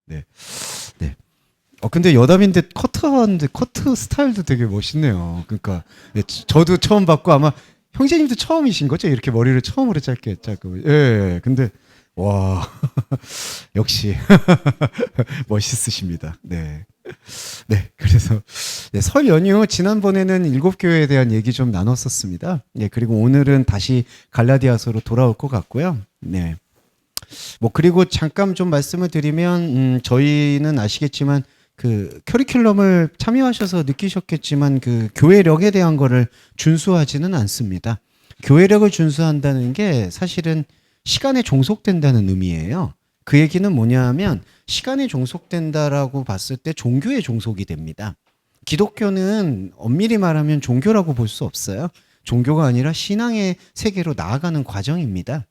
네. 네. 근데 여담인데 커트하는데 커트 스타일도 되게 멋있네요. 그러니까 예, 저도 처음 봤고 아마 형제님도 처음이신 거죠? 이렇게 머리를 처음으로 짧게 짧고. 예. 예. 근데 와 역시 멋있으십니다. 네. 네. 그래서 네, 설 연휴 지난번에는 일곱 교회에 대한 얘기 좀 나눴었습니다. 네. 그리고 오늘은 다시 갈라디아서로 돌아올 것 같고요. 네. 뭐 그리고 잠깐 좀 말씀을 드리면 저희는 아시겠지만 그 커리큘럼을 참여하셔서 느끼셨겠지만 그 교회력에 대한 거를 준수하지는 않습니다. 교회력을 준수한다는 게 사실은 시간에 종속된다는 의미예요. 그 얘기는 뭐냐 하면 시간에 종속된다라고 봤을 때 종교에 종속이 됩니다. 기독교는 엄밀히 말하면 종교라고 볼 수 없어요. 종교가 아니라 신앙의 세계로 나아가는 과정입니다.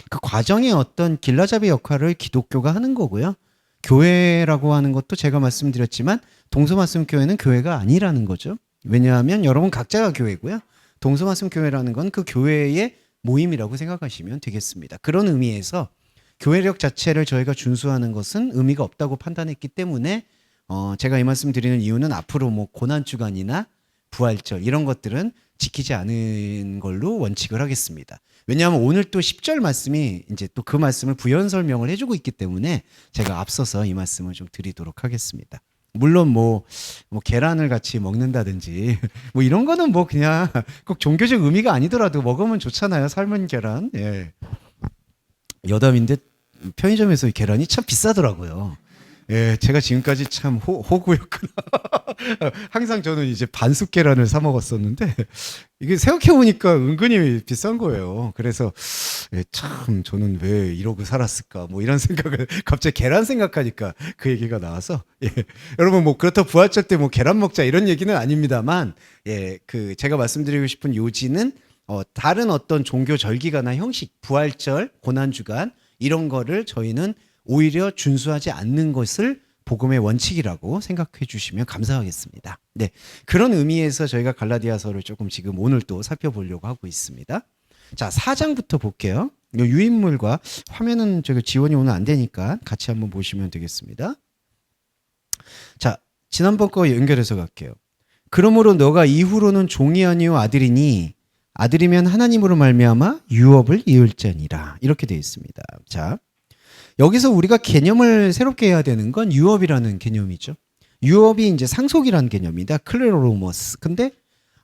그 과정의 어떤 길라잡이 역할을 기독교가 하는 거고요. 교회라고 하는 것도 제가 말씀드렸지만 동서말씀교회는 교회가 아니라는 거죠. 왜냐하면 여러분 각자가 교회고요. 동서말씀교회라는 건 그 교회의 모임이라고 생각하시면 되겠습니다. 그런 의미에서 교회력 자체를 저희가 준수하는 것은 의미가 없다고 판단했기 때문에 제가 이 말씀 드리는 이유는 앞으로 뭐 고난주간이나 부활절 이런 것들은 지키지 않은 걸로 원칙을 하겠습니다. 왜냐하면 오늘 또 10절 말씀이 이제 또 그 말씀을 부연 설명을 해주고 있기 때문에 제가 앞서서 이 말씀을 좀 드리도록 하겠습니다. 물론 뭐 계란을 같이 먹는다든지 뭐 이런 거는 뭐 그냥 꼭 종교적 의미가 아니더라도 먹으면 좋잖아요. 삶은 계란. 예. 여담인데 편의점에서 이 계란이 참 비싸더라고요. 예, 제가 지금까지 참 호구였구나. 항상 저는 이제 반숙 계란을 사 먹었었는데 이게 생각해 보니까 은근히 비싼 거예요. 그래서 예, 참 저는 왜 이러고 살았을까 뭐 이런 생각을 갑자기 계란 생각하니까 그 얘기가 나와서 예, 여러분 뭐 그렇다고 부활절 때 뭐 계란 먹자 이런 얘기는 아닙니다만 예, 그 제가 말씀드리고 싶은 요지는 다른 어떤 종교 절기가나 형식, 부활절, 고난주간 이런 거를 저희는 오히려 준수하지 않는 것을 복음의 원칙이라고 생각해 주시면 감사하겠습니다. 네, 그런 의미에서 저희가 갈라디아서를 조금 지금 오늘 또 살펴보려고 하고 있습니다. 자, 4장부터 볼게요. 유인물과 화면은 저기 지원이 오늘 안 되니까 같이 한번 보시면 되겠습니다. 자, 지난번 거 연결해서 갈게요. 그러므로 너가 이후로는 종이 아니요 아들이니 아들이면 하나님으로 말미암아 유업을 이을자니라 이렇게 되어 있습니다. 자, 여기서 우리가 개념을 새롭게 해야 되는 건 유업이라는 개념이죠. 유업이 이제 상속이라는 개념이다. 클레로모스. 근데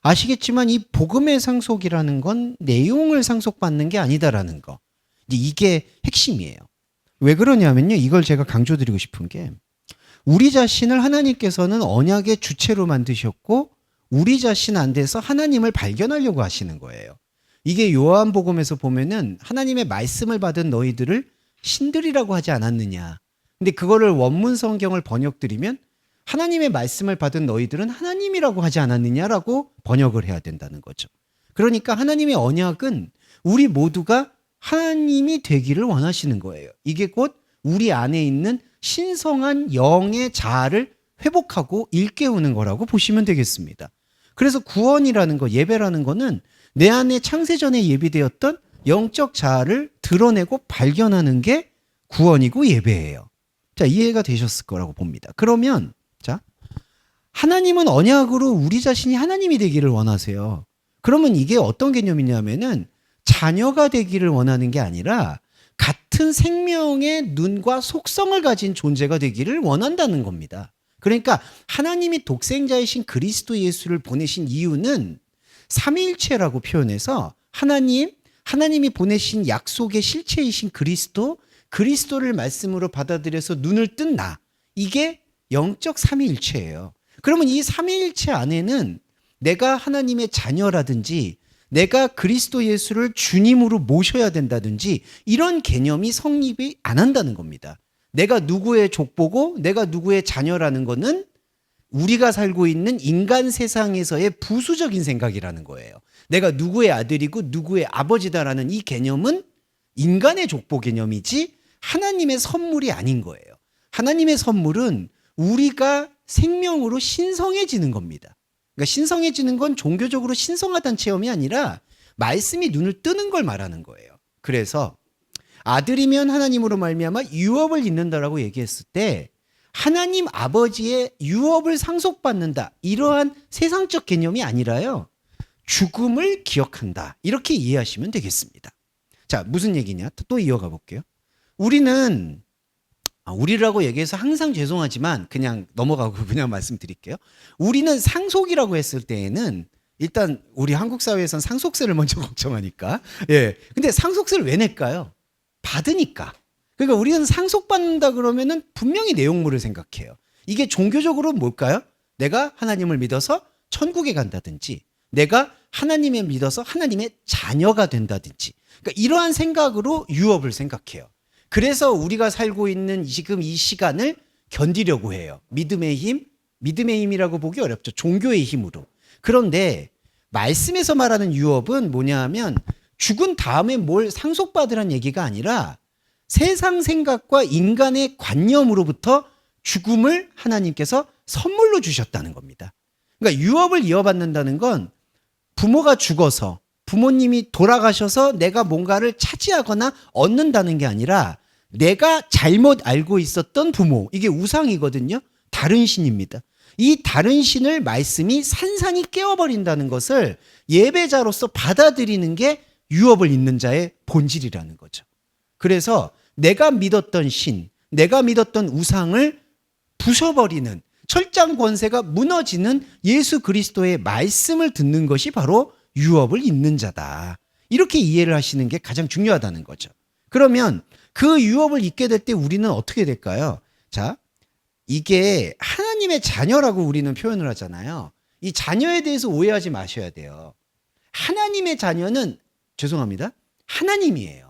아시겠지만 이 복음의 상속이라는 건 내용을 상속받는 게 아니다라는 거. 이게 핵심이에요. 왜 그러냐면요. 이걸 제가 강조드리고 싶은 게 우리 자신을 하나님께서는 언약의 주체로 만드셨고 우리 자신 안에서 하나님을 발견하려고 하시는 거예요. 이게 요한복음에서 보면은 하나님의 말씀을 받은 너희들을 신들이라고 하지 않았느냐. 근데 그거를 원문 성경을 번역드리면 하나님의 말씀을 받은 너희들은 하나님이라고 하지 않았느냐라고 번역을 해야 된다는 거죠. 그러니까 하나님의 언약은 우리 모두가 하나님이 되기를 원하시는 거예요. 이게 곧 우리 안에 있는 신성한 영의 자아를 회복하고 일깨우는 거라고 보시면 되겠습니다. 그래서 구원이라는 거, 예배라는 거는 내 안에 창세전에 예비되었던 영적 자아를 드러내고 발견하는 게 구원이고 예배예요. 자, 이해가 되셨을 거라고 봅니다. 그러면 자, 하나님은 언약으로 우리 자신이 하나님이 되기를 원하세요. 그러면 이게 어떤 개념이냐면은 자녀가 되기를 원하는 게 아니라 같은 생명의 눈과 속성을 가진 존재가 되기를 원한다는 겁니다. 그러니까 하나님이 독생자이신 그리스도 예수를 보내신 이유는 삼위일체라고 표현해서 하나님이 보내신 약속의 실체이신 그리스도를 말씀으로 받아들여서 눈을 뜬 나. 이게 영적 삼위일체예요. 그러면 이 삼위일체 안에는 내가 하나님의 자녀라든지 내가 그리스도 예수를 주님으로 모셔야 된다든지 이런 개념이 성립이 안 한다는 겁니다. 내가 누구의 족보고 내가 누구의 자녀라는 거는 우리가 살고 있는 인간 세상에서의 부수적인 생각이라는 거예요. 내가 누구의 아들이고 누구의 아버지다라는 이 개념은 인간의 족보 개념이지 하나님의 선물이 아닌 거예요. 하나님의 선물은 우리가 생명으로 신성해지는 겁니다. 그러니까 신성해지는 건 종교적으로 신성하다는 체험이 아니라 말씀이 눈을 뜨는 걸 말하는 거예요. 그래서 아들이면 하나님으로 말미암아 유업을 잇는다라고 얘기했을 때 하나님 아버지의 유업을 상속받는다. 이러한 세상적 개념이 아니라요. 죽음을 기억한다. 이렇게 이해하시면 되겠습니다. 자, 무슨 얘기냐? 또 이어가 볼게요. 우리라고 얘기해서 항상 죄송하지만 그냥 넘어가고 그냥 말씀드릴게요. 우리는 상속이라고 했을 때에는 일단 우리 한국 사회에선 상속세를 먼저 걱정하니까. 예. 근데 상속세를 왜 낼까요? 받으니까. 그러니까 우리는 상속받는다 그러면은 분명히 내용물을 생각해요. 이게 종교적으로 뭘까요? 내가 하나님을 믿어서 천국에 간다든지, 내가 하나님을 믿어서 하나님의 자녀가 된다든지, 그러니까 이러한 생각으로 유업을 생각해요. 그래서 우리가 살고 있는 지금 이 시간을 견디려고 해요. 믿음의 힘이라고 보기 어렵죠. 종교의 힘으로. 그런데 말씀에서 말하는 유업은 뭐냐 하면 죽은 다음에 뭘 상속받으라는 얘기가 아니라 세상 생각과 인간의 관념으로부터 죽음을 하나님께서 선물로 주셨다는 겁니다. 그러니까 유업을 이어받는다는 건 부모가 죽어서 부모님이 돌아가셔서 내가 뭔가를 차지하거나 얻는다는 게 아니라 내가 잘못 알고 있었던 부모, 이게 우상이거든요. 다른 신입니다. 이 다른 신을 말씀이 산산이 깨워버린다는 것을 예배자로서 받아들이는 게 유업을 잇는 자의 본질이라는 거죠. 그래서 내가 믿었던 신, 내가 믿었던 우상을 부숴버리는 철장 권세가 무너지는 예수 그리스도의 말씀을 듣는 것이 바로 유업을 잇는 자다. 이렇게 이해를 하시는 게 가장 중요하다는 거죠. 그러면 그 유업을 잇게 될 때 우리는 어떻게 될까요? 자, 이게 하나님의 자녀라고 우리는 표현을 하잖아요. 이 자녀에 대해서 오해하지 마셔야 돼요. 하나님의 자녀는 죄송합니다. 하나님이에요.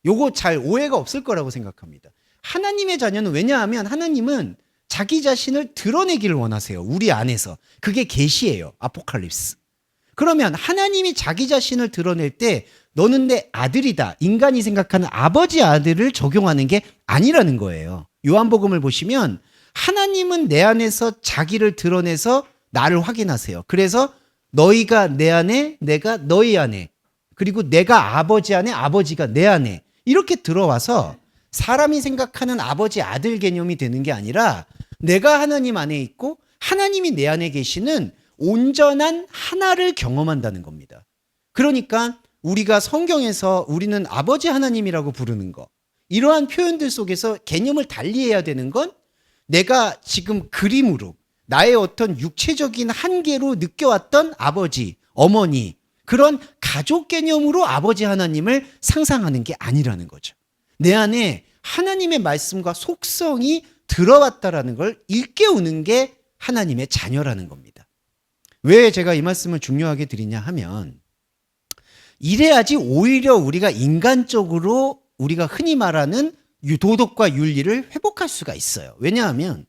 요거 잘 오해가 없을 거라고 생각합니다. 하나님의 자녀는 왜냐하면 하나님은 자기 자신을 드러내기를 원하세요. 우리 안에서. 그게 계시예요. 아포칼립스. 그러면 하나님이 자기 자신을 드러낼 때 너는 내 아들이다. 인간이 생각하는 아버지 아들을 적용하는 게 아니라는 거예요. 요한복음을 보시면 하나님은 내 안에서 자기를 드러내서 나를 확인하세요. 그래서 너희가 내 안에, 내가 너희 안에, 그리고 내가 아버지 안에, 아버지가 내 안에 이렇게 들어와서 사람이 생각하는 아버지 아들 개념이 되는 게 아니라 내가 하나님 안에 있고 하나님이 내 안에 계시는 온전한 하나를 경험한다는 겁니다. 그러니까 우리가 성경에서 우리는 아버지 하나님이라고 부르는 거, 이러한 표현들 속에서 개념을 달리해야 되는 건 내가 지금 그림으로 나의 어떤 육체적인 한계로 느껴왔던 아버지, 어머니, 그런 가족 개념으로 아버지 하나님을 상상하는 게 아니라는 거죠. 내 안에 하나님의 말씀과 속성이 들어왔다라는 걸 일깨우는 게 하나님의 자녀라는 겁니다. 왜 제가 이 말씀을 중요하게 드리냐 하면 이래야지 오히려 우리가 인간적으로 우리가 흔히 말하는 도덕과 윤리를 회복할 수가 있어요. 왜냐하면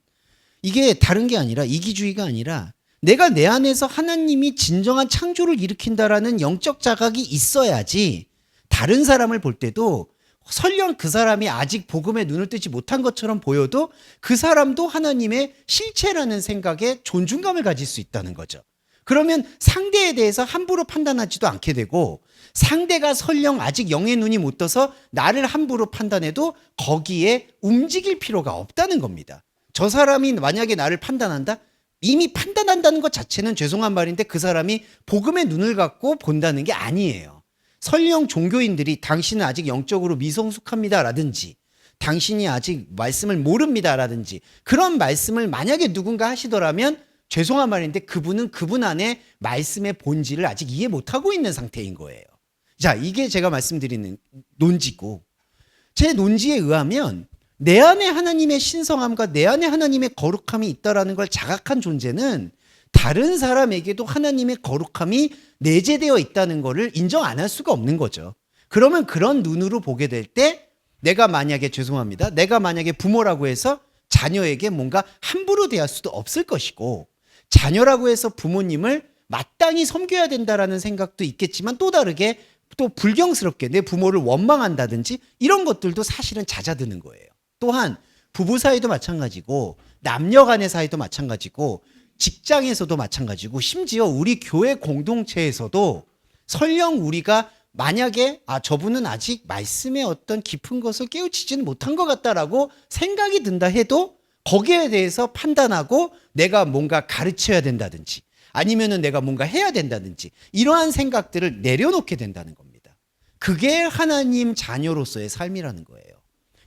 이게 다른 게 아니라 이기주의가 아니라 내가 내 안에서 하나님이 진정한 창조를 일으킨다라는 영적 자각이 있어야지 다른 사람을 볼 때도 설령 그 사람이 아직 복음에 눈을 뜨지 못한 것처럼 보여도 그 사람도 하나님의 실체라는 생각에 존중감을 가질 수 있다는 거죠. 그러면 상대에 대해서 함부로 판단하지도 않게 되고 상대가 설령 아직 영의 눈이 못 떠서 나를 함부로 판단해도 거기에 움직일 필요가 없다는 겁니다. 저 사람이 만약에 나를 판단한다? 이미 판단한다는 것 자체는 죄송한 말인데 그 사람이 복음의 눈을 갖고 본다는 게 아니에요. 설령 종교인들이 당신은 아직 영적으로 미성숙합니다라든지 당신이 아직 말씀을 모릅니다라든지 그런 말씀을 만약에 누군가 하시더라면 죄송한 말인데 그분은 그분 안에 말씀의 본질을 아직 이해 못하고 있는 상태인 거예요. 자, 이게 제가 말씀드리는 논지고 제 논지에 의하면 내 안에 하나님의 신성함과 내 안에 하나님의 거룩함이 있다라는 걸 자각한 존재는 다른 사람에게도 하나님의 거룩함이 내재되어 있다는 것을 인정 안 할 수가 없는 거죠. 그러면 그런 눈으로 보게 될 때 내가 만약에 죄송합니다. 내가 만약에 부모라고 해서 자녀에게 뭔가 함부로 대할 수도 없을 것이고 자녀라고 해서 부모님을 마땅히 섬겨야 된다라는 생각도 있겠지만 또 다르게 또 불경스럽게 내 부모를 원망한다든지 이런 것들도 사실은 잦아드는 거예요. 또한 부부 사이도 마찬가지고 남녀 간의 사이도 마찬가지고 직장에서도 마찬가지고 심지어 우리 교회 공동체에서도 설령 우리가 만약에 저분은 아직 말씀의 어떤 깊은 것을 깨우치지는 못한 것 같다라고 생각이 든다 해도 거기에 대해서 판단하고 내가 뭔가 가르쳐야 된다든지 아니면은 내가 뭔가 해야 된다든지 이러한 생각들을 내려놓게 된다는 겁니다. 그게 하나님 자녀로서의 삶이라는 거예요.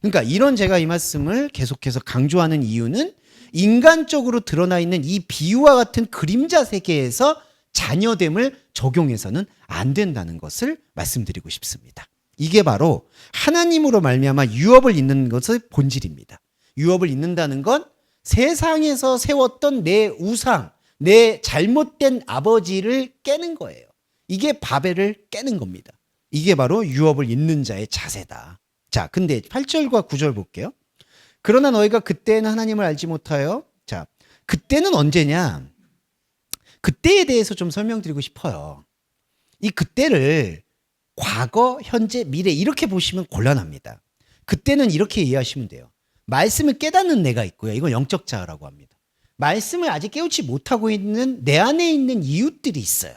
그러니까 이런 제가 이 말씀을 계속해서 강조하는 이유는 인간적으로 드러나 있는 이 비유와 같은 그림자 세계에서 자녀됨을 적용해서는 안 된다는 것을 말씀드리고 싶습니다. 이게 바로 하나님으로 말미암아 유업을 잇는 것의 본질입니다. 유업을 잇는다는 건 세상에서 세웠던 내 우상, 내 잘못된 아버지를 깨는 거예요. 이게 바벨을 깨는 겁니다. 이게 바로 유업을 잇는 자의 자세다. 자, 근데 8절과 9절 볼게요. 그러나 너희가 그때는 하나님을 알지 못하여. 자, 그때는 언제냐? 그때에 대해서 좀 설명드리고 싶어요. 이 그때를 과거, 현재, 미래 이렇게 보시면 곤란합니다. 그때는 이렇게 이해하시면 돼요. 말씀을 깨닫는 내가 있고요. 이건 영적 자아라고 합니다. 말씀을 아직 깨우치 못하고 있는 내 안에 있는 이웃들이 있어요.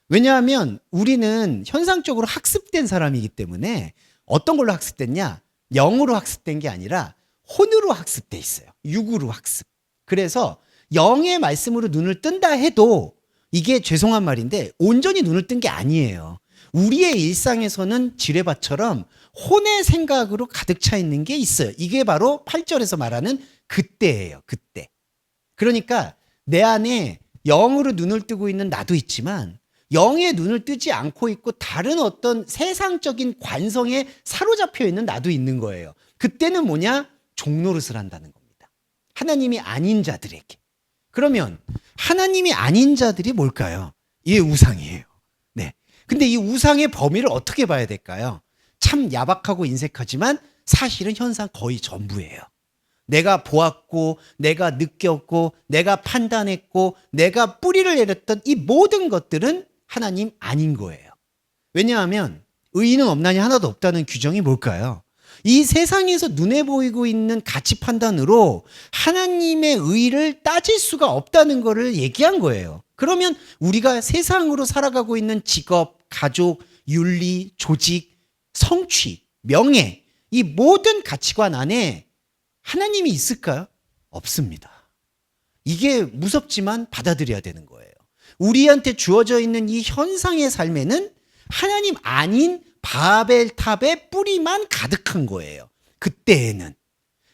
왜냐하면 우리는 현상적으로 학습된 사람이기 때문에 어떤 걸로 학습됐냐? 영으로 학습된 게 아니라 혼으로 학습돼 있어요. 육으로 학습. 그래서 영의 말씀으로 눈을 뜬다 해도 이게 죄송한 말인데 온전히 눈을 뜬 게 아니에요. 우리의 일상에서는 지뢰밭처럼 혼의 생각으로 가득 차 있는 게 있어요. 이게 바로 8절에서 말하는 그때예요. 그때. 그러니까 내 안에 영으로 눈을 뜨고 있는 나도 있지만 영의 눈을 뜨지 않고 있고 다른 어떤 세상적인 관성에 사로잡혀 있는 나도 있는 거예요. 그때는 뭐냐? 종노릇을 한다는 겁니다. 하나님이 아닌 자들에게. 그러면 하나님이 아닌 자들이 뭘까요? 이게 우상이에요. 네. 근데 이 우상의 범위를 어떻게 봐야 될까요? 참 야박하고 인색하지만 사실은 현상 거의 전부예요. 내가 보았고, 내가 느꼈고, 내가 판단했고, 내가 뿌리를 내렸던 이 모든 것들은 하나님 아닌 거예요. 왜냐하면 의인은 없나니 하나도 없다는 규정이 뭘까요? 이 세상에서 눈에 보이고 있는 가치 판단으로 하나님의 의를 따질 수가 없다는 것을 얘기한 거예요. 그러면 우리가 세상으로 살아가고 있는 직업, 가족, 윤리, 조직, 성취, 명예 이 모든 가치관 안에 하나님이 있을까요? 없습니다. 이게 무섭지만 받아들여야 되는 거예요. 우리한테 주어져 있는 이 현상의 삶에는 하나님 아닌 바벨탑의 뿌리만 가득한 거예요. 그때에는.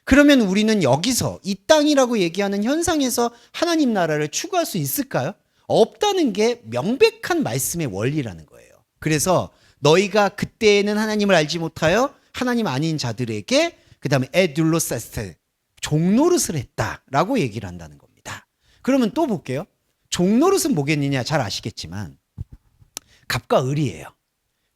그러면 우리는 여기서 이 땅이라고 얘기하는 현상에서 하나님 나라를 추구할 수 있을까요? 없다는 게 명백한 말씀의 원리라는 거예요. 그래서 너희가 그때에는 하나님을 알지 못하여 하나님 아닌 자들에게 그 다음에 에둘로세스테 종노릇을 했다라고 얘기를 한다는 겁니다. 그러면 또 볼게요. 종노릇은 뭐겠느냐 잘 아시겠지만 갑과 을이에요.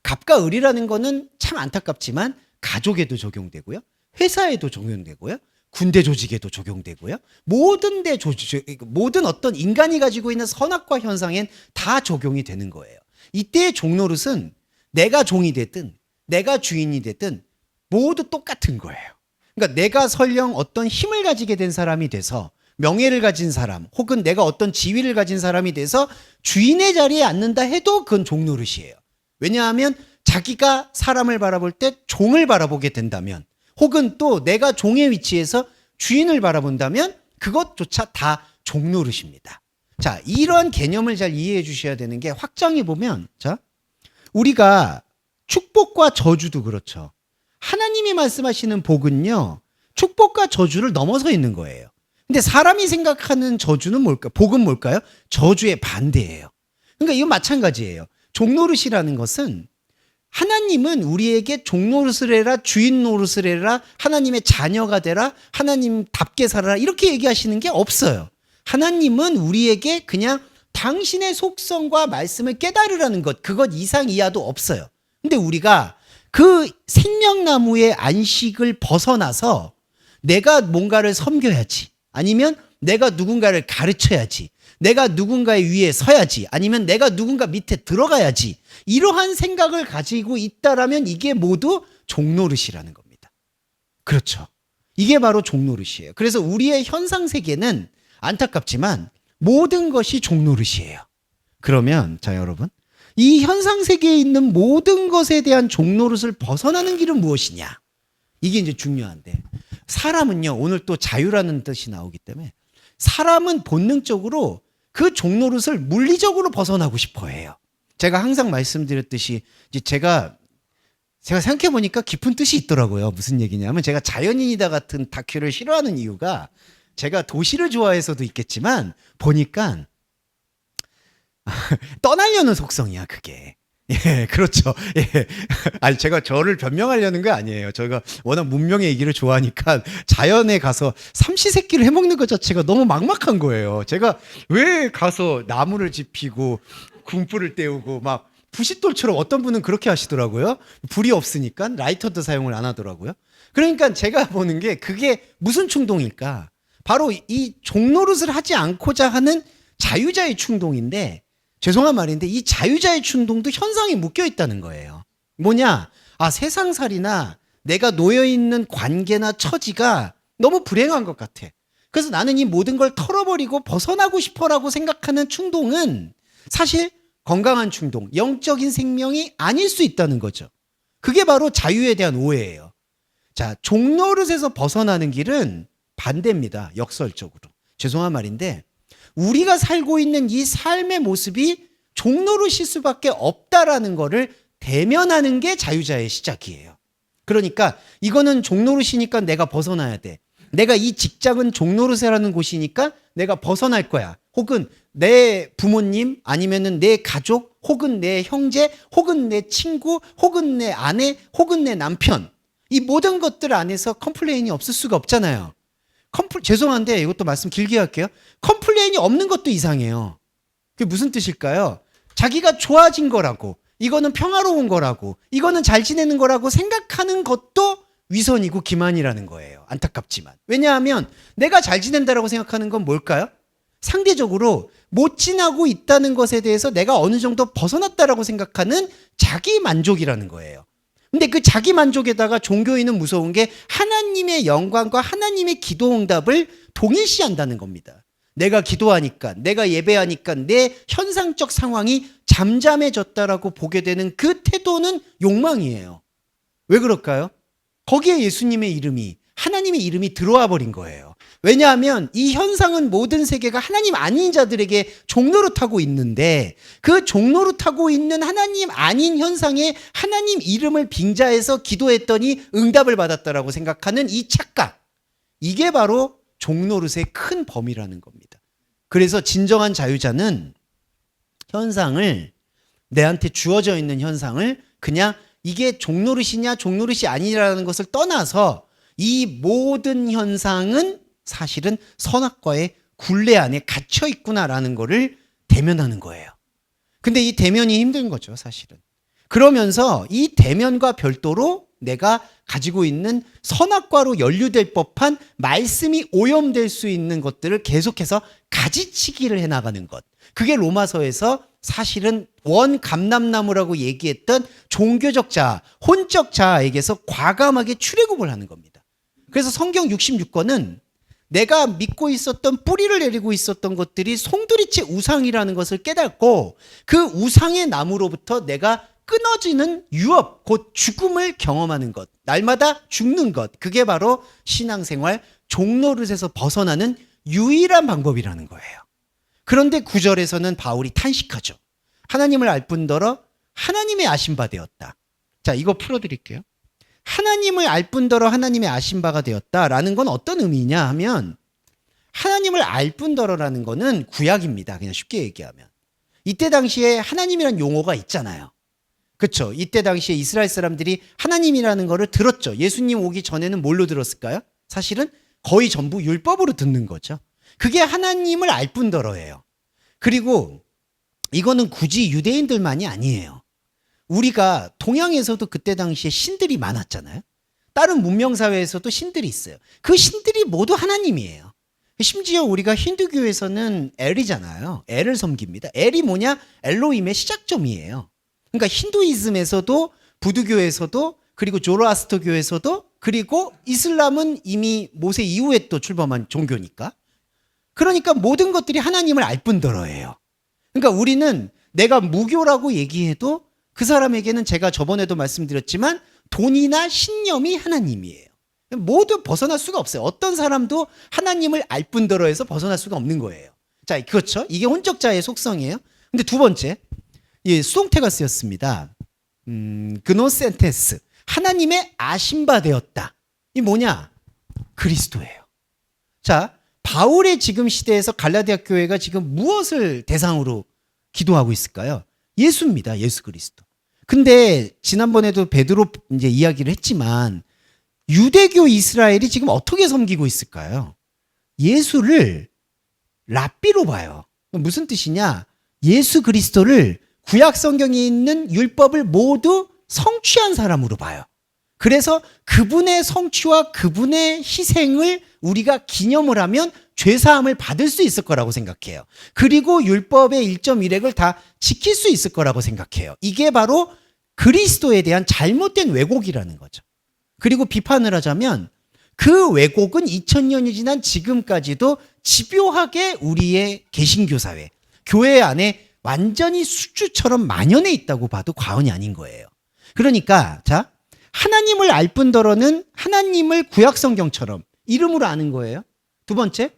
갑과 을이라는 거는 참 안타깝지만 가족에도 적용되고요. 회사에도 적용되고요. 군대 조직에도 적용되고요. 모든 어떤 인간이 가지고 있는 선악과 현상엔 다 적용이 되는 거예요. 이때의 종노릇은 내가 종이 됐든 내가 주인이 됐든 모두 똑같은 거예요. 그러니까 내가 설령 어떤 힘을 가지게 된 사람이 돼서 명예를 가진 사람 혹은 내가 어떤 지위를 가진 사람이 돼서 주인의 자리에 앉는다 해도 그건 종노릇이에요. 왜냐하면 자기가 사람을 바라볼 때 종을 바라보게 된다면 혹은 또 내가 종의 위치에서 주인을 바라본다면 그것조차 다 종노릇입니다. 자, 이런 개념을 잘 이해해 주셔야 되는 게 확장해 보면 자, 우리가 축복과 저주도 그렇죠. 하나님이 말씀하시는 복은요. 축복과 저주를 넘어서 있는 거예요. 근데 사람이 생각하는 저주는 뭘까? 복은 뭘까요? 저주의 반대예요. 그러니까 이건 마찬가지예요. 종노릇이라는 것은 하나님은 우리에게 종노릇을 해라, 주인 노릇을 해라, 하나님의 자녀가 되라, 하나님답게 살아라 이렇게 얘기하시는 게 없어요. 하나님은 우리에게 그냥 당신의 속성과 말씀을 깨달으라는 것, 그것 이상 이하도 없어요. 근데 우리가 그 생명나무의 안식을 벗어나서 내가 뭔가를 섬겨야지, 아니면 내가 누군가를 가르쳐야지, 내가 누군가의 위에 서야지, 아니면 내가 누군가 밑에 들어가야지, 이러한 생각을 가지고 있다라면 이게 모두 종노릇이라는 겁니다. 그렇죠. 이게 바로 종노릇이에요. 그래서 우리의 현상 세계는 안타깝지만 모든 것이 종노릇이에요. 그러면 자 여러분, 이 현상 세계에 있는 모든 것에 대한 종노릇을 벗어나는 길은 무엇이냐? 이게 이제 중요한데 사람은요, 오늘 또 자유라는 뜻이 나오기 때문에 사람은 본능적으로 그 종노릇을 물리적으로 벗어나고 싶어 해요. 제가 항상 말씀드렸듯이 이제 제가 생각해 보니까 깊은 뜻이 있더라고요. 무슨 얘기냐면 제가 자연인이다 같은 다큐를 싫어하는 이유가 제가 도시를 좋아해서도 있겠지만 보니까 떠나려는 속성이야, 그게. 예, 그렇죠. 예. 아니, 제가 저를 변명하려는 거 아니에요. 저희가 워낙 문명의 얘기를 좋아하니까 자연에 가서 삼시세끼를 해먹는 것 자체가 너무 막막한 거예요. 제가 왜 가서 나무를 지피고 군불을 때우고 막 부싯돌처럼 어떤 분은 그렇게 하시더라고요. 불이 없으니까 라이터도 사용을 안 하더라고요. 그러니까 제가 보는 게 그게 무슨 충동일까? 바로 이 종노릇을 하지 않고자 하는 자유자의 충동인데, 죄송한 말인데 이 자유자의 충동도 현상에 묶여 있다는 거예요. 뭐냐? 아, 세상살이나 내가 놓여있는 관계나 처지가 너무 불행한 것 같아. 그래서 나는 이 모든 걸 털어버리고 벗어나고 싶어라고 생각하는 충동은 사실 건강한 충동, 영적인 생명이 아닐 수 있다는 거죠. 그게 바로 자유에 대한 오해예요. 자, 종노릇에서 벗어나는 길은 반대입니다. 역설적으로. 죄송한 말인데 우리가 살고 있는 이 삶의 모습이 종노릇일 수밖에 없다라는 거를 대면하는 게 자유자의 시작이에요. 그러니까 이거는 종노릇이니까 내가 벗어나야 돼. 내가 이 직장은 종노릇이라는 곳이니까 내가 벗어날 거야. 혹은 내 부모님 아니면은 내 가족 혹은 내 형제 혹은 내 친구 혹은 내 아내 혹은 내 남편, 이 모든 것들 안에서 컴플레인이 없을 수가 없잖아요. 죄송한데 이것도 말씀 길게 할게요. 컴플레인이 없는 것도 이상해요. 그게 무슨 뜻일까요? 자기가 좋아진 거라고, 이거는 평화로운 거라고, 이거는 잘 지내는 거라고 생각하는 것도 위선이고 기만이라는 거예요. 안타깝지만. 왜냐하면 내가 잘 지낸다라고 생각하는 건 뭘까요? 상대적으로 못 지나고 있다는 것에 대해서 내가 어느 정도 벗어났다라고 생각하는 자기 만족이라는 거예요. 근데 그 자기 만족에다가 종교인은 무서운 게 하나님의 영광과 하나님의 기도 응답을 동일시한다는 겁니다. 내가 기도하니까, 내가 예배하니까 내 현상적 상황이 잠잠해졌다라고 보게 되는 그 태도는 욕망이에요. 왜 그럴까요? 거기에 예수님의 이름이, 하나님의 이름이 들어와 버린 거예요. 왜냐하면 이 현상은 모든 세계가 하나님 아닌 자들에게 종노릇하고 있는데, 그 종노릇하고 있는 하나님 아닌 현상에 하나님 이름을 빙자해서 기도했더니 응답을 받았다라고 생각하는 이 착각, 이게 바로 종노릇의 큰 범위라는 겁니다. 그래서 진정한 자유자는 현상을, 내한테 주어져 있는 현상을 그냥 이게 종노릇이냐 종노릇이 아니라는 것을 떠나서 이 모든 현상은 사실은 선악과의 굴레 안에 갇혀 있구나라는 거를 대면하는 거예요. 근데 이 대면이 힘든 거죠, 사실은. 그러면서 이 대면과 별도로 내가 가지고 있는 선악과로 연루될 법한 말씀이 오염될 수 있는 것들을 계속해서 가지치기를 해나가는 것. 그게 로마서에서 사실은 원감람나무라고 얘기했던 종교적 자아, 혼적 자아에게서 과감하게 출애굽을 하는 겁니다. 그래서 성경 66권은 내가 믿고 있었던, 뿌리를 내리고 있었던 것들이 송두리째 우상이라는 것을 깨닫고 그 우상의 나무로부터 내가 끊어지는 유업, 곧 죽음을 경험하는 것, 날마다 죽는 것, 그게 바로 신앙생활 종노릇에서 벗어나는 유일한 방법이라는 거예요. 그런데 9절에서는 바울이 탄식하죠. 하나님을 알 뿐더러 하나님의 아신 바 되었다. 자, 이거 풀어드릴게요. 하나님을 알 뿐더러 하나님의 아신 바가 되었다라는 건 어떤 의미냐 하면, 하나님을 알 뿐더러라는 거는 구약입니다. 그냥 쉽게 얘기하면. 이때 당시에 하나님이란 용어가 있잖아요. 그렇죠? 이때 당시에 이스라엘 사람들이 하나님이라는 거를 들었죠. 예수님 오기 전에는 뭘로 들었을까요? 사실은 거의 전부 율법으로 듣는 거죠. 그게 하나님을 알 뿐더러예요. 그리고 이거는 굳이 유대인들만이 아니에요. 우리가 동양에서도 그때 당시에 신들이 많았잖아요. 다른 문명사회에서도 신들이 있어요. 그 신들이 모두 하나님이에요. 심지어 우리가 힌두교에서는 엘이잖아요. 엘을 섬깁니다. 엘이 뭐냐? 엘로힘의 시작점이에요. 그러니까 힌두이즘에서도, 부두교에서도, 그리고 조로아스터교에서도, 그리고 이슬람은 이미 모세 이후에 또 출범한 종교니까. 그러니까 모든 것들이 하나님을 알 뿐더러예요. 그러니까 우리는 내가 무교라고 얘기해도 그 사람에게는 제가 저번에도 말씀드렸지만 돈이나 신념이 하나님이에요. 모두 벗어날 수가 없어요. 어떤 사람도 하나님을 알 뿐더러 해서 벗어날 수가 없는 거예요. 자, 그렇죠. 이게 혼적자의 속성이에요. 근데 두 번째, 이 수동태가 쓰였습니다. 그노센테스, 하나님의 아심바 되었다. 이 뭐냐? 그리스도예요. 자, 바울의 지금 시대에서 갈라디아 교회가 지금 무엇을 대상으로 기도하고 있을까요? 예수입니다. 예수 그리스도. 근데 지난번에도 베드로 이제 이야기를 했지만 유대교 이스라엘이 지금 어떻게 섬기고 있을까요? 예수를 랍비로 봐요. 무슨 뜻이냐? 예수 그리스도를 구약 성경에 있는 율법을 모두 성취한 사람으로 봐요. 그래서 그분의 성취와 그분의 희생을 우리가 기념을 하면 죄사함을 받을 수 있을 거라고 생각해요. 그리고 율법의 1.1핵을 다 지킬 수 있을 거라고 생각해요. 이게 바로 그리스도에 대한 잘못된 왜곡이라는 거죠. 그리고 비판을 하자면 그 왜곡은 2000년이 지난 지금까지도 집요하게 우리의 개신교사회, 교회 안에 완전히 수주처럼 만연해 있다고 봐도 과언이 아닌 거예요. 그러니까 자, 하나님을 알 뿐더러는 하나님을 구약성경처럼 이름으로 아는 거예요. 두 번째,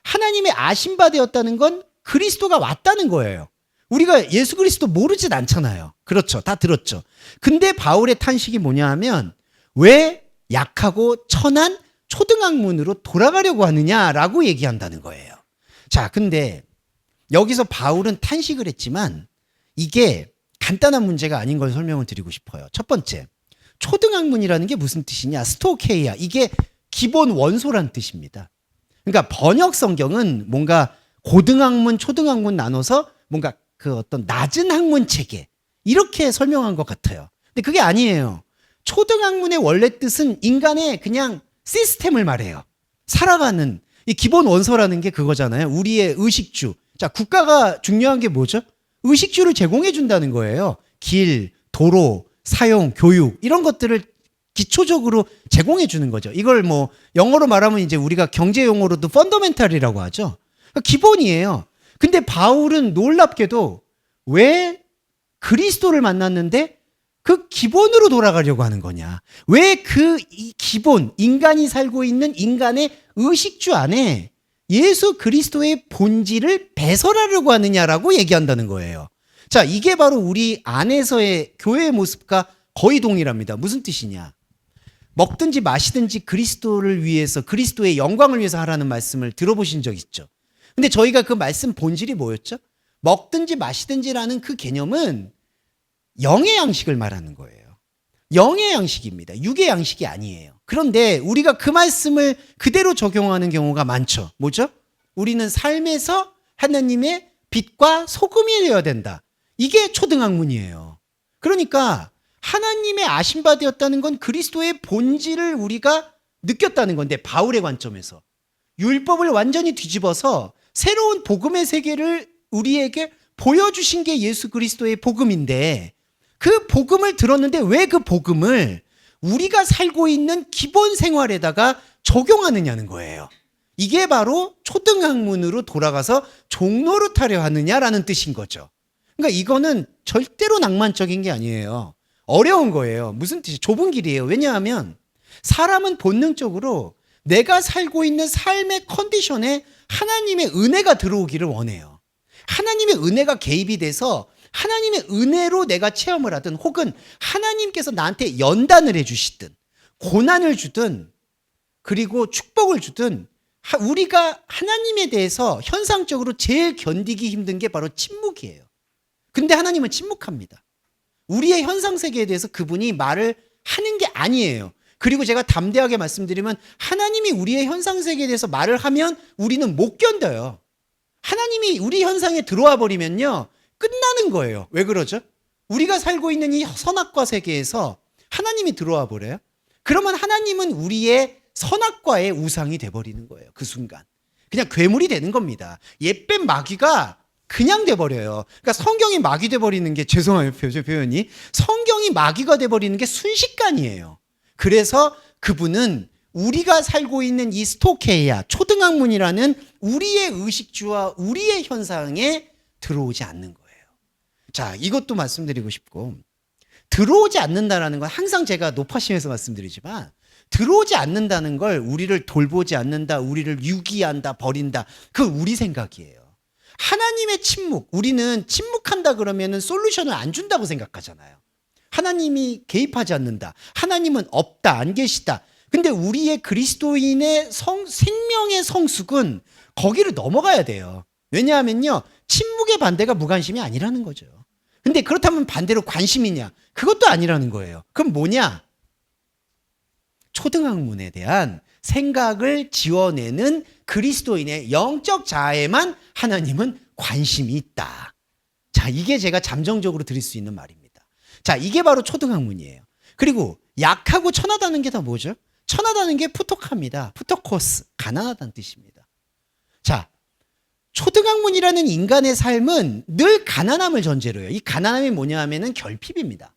하나님의 아심바 되었다는 건 그리스도가 왔다는 거예요. 우리가 예수 그리스도 모르진 않잖아요. 그렇죠. 다 들었죠. 근데 바울의 탄식이 뭐냐 하면 왜 약하고 천한 초등학문으로 돌아가려고 하느냐라고 얘기한다는 거예요. 자, 근데 여기서 바울은 탄식을 했지만 이게 간단한 문제가 아닌 걸 설명을 드리고 싶어요. 첫 번째, 초등학문이라는 게 무슨 뜻이냐? 스토케이아. 이게 기본 원소란 뜻입니다. 그러니까 번역 성경은 뭔가 고등학문, 초등학문 나눠서 뭔가 그 어떤 낮은 학문 체계 이렇게 설명한 것 같아요. 근데 그게 아니에요. 초등학문의 원래 뜻은 인간의 그냥 시스템을 말해요. 살아가는 이 기본 원소라는 게 그거잖아요. 우리의 의식주. 자, 국가가 중요한 게 뭐죠? 의식주를 제공해 준다는 거예요. 길, 도로, 사용, 교육 이런 것들을 기초적으로 제공해 주는 거죠. 이걸 뭐 영어로 말하면 이제 우리가 경제 용어로도 펀더멘탈이라고 하죠. 그러니까 기본이에요. 근데 바울은 놀랍게도 왜 그리스도를 만났는데 그 기본으로 돌아가려고 하는 거냐? 왜 그 기본, 인간이 살고 있는 인간의 의식주 안에 예수 그리스도의 본질을 배설하려고 하느냐라고 얘기한다는 거예요. 자, 이게 바로 우리 안에서의 교회의 모습과 거의 동일합니다. 무슨 뜻이냐? 먹든지 마시든지 그리스도를 위해서, 그리스도의 영광을 위해서 하라는 말씀을 들어보신 적 있죠? 근데 저희가 그 말씀 본질이 뭐였죠? 먹든지 마시든지라는 그 개념은 영의 양식을 말하는 거예요. 영의 양식입니다. 육의 양식이 아니에요. 그런데 우리가 그 말씀을 그대로 적용하는 경우가 많죠. 뭐죠? 우리는 삶에서 하나님의 빛과 소금이 되어야 된다. 이게 초등학문이에요. 그러니까 하나님의 아심바 되었다는 건 그리스도의 본질을 우리가 느꼈다는 건데, 바울의 관점에서 율법을 완전히 뒤집어서 새로운 복음의 세계를 우리에게 보여주신 게 예수 그리스도의 복음인데, 그 복음을 들었는데 왜 그 복음을 우리가 살고 있는 기본 생활에다가 적용하느냐는 거예요. 이게 바로 초등학문으로 돌아가서 종로를 타려 하느냐라는 뜻인 거죠. 그러니까 이거는 절대로 낭만적인 게 아니에요. 어려운 거예요. 무슨 뜻이? 좁은 길이에요. 왜냐하면 사람은 본능적으로 내가 살고 있는 삶의 컨디션에 하나님의 은혜가 들어오기를 원해요. 하나님의 은혜가 개입이 돼서 하나님의 은혜로 내가 체험을 하든, 혹은 하나님께서 나한테 연단을 해주시든, 고난을 주든, 그리고 축복을 주든, 우리가 하나님에 대해서 현상적으로 제일 견디기 힘든 게 바로 침묵이에요. 근데 하나님은 침묵합니다. 우리의 현상 세계에 대해서 그분이 말을 하는 게 아니에요. 그리고 제가 담대하게 말씀드리면 하나님이 우리의 현상 세계에 대해서 말을 하면 우리는 못 견뎌요. 하나님이 우리 현상에 들어와 버리면요, 끝나는 거예요. 왜 그러죠? 우리가 살고 있는 이 선악과 세계에서 하나님이 들어와 버려요. 그러면 하나님은 우리의 선악과의 우상이 돼버리는 거예요. 그 순간 그냥 괴물이 되는 겁니다. 옛뱀 마귀가 그냥 돼버려요. 그러니까 성경이 마귀 돼버리는 게, 죄송해요 표현이, 성경이 마귀가 돼버리는 게 순식간이에요. 그래서 그분은 우리가 살고 있는 이 스토케이아, 초등학문이라는 우리의 의식주와 우리의 현상에 들어오지 않는 거예요. 자, 이것도 말씀드리고 싶고, 들어오지 않는다라는 건 항상 제가 높아심에서 말씀드리지만, 들어오지 않는다는 걸 우리를 돌보지 않는다, 우리를 유기한다, 버린다. 그 우리 생각이에요. 하나님의 침묵, 우리는 침묵한다 그러면은 솔루션을 안 준다고 생각하잖아요. 하나님이 개입하지 않는다. 하나님은 없다, 안 계시다. 근데 우리의 그리스도인의 생명의 성숙은 거기를 넘어가야 돼요. 왜냐하면요, 침묵의 반대가 무관심이 아니라는 거죠. 근데 그렇다면 반대로 관심이냐? 그것도 아니라는 거예요. 그럼 뭐냐? 초등학문에 대한 생각을 지어내는 그리스도인의 영적 자아에만 하나님은 관심이 있다. 자, 이게 제가 잠정적으로 드릴 수 있는 말입니다. 자, 이게 바로 초등학문이에요. 그리고 약하고 천하다는 게 다 뭐죠? 천하다는 게 푸토카입니다. 푸토코스, 가난하다는 뜻입니다. 자, 초등학문이라는 인간의 삶은 늘 가난함을 전제로 해요. 이 가난함이 뭐냐 하면은 결핍입니다.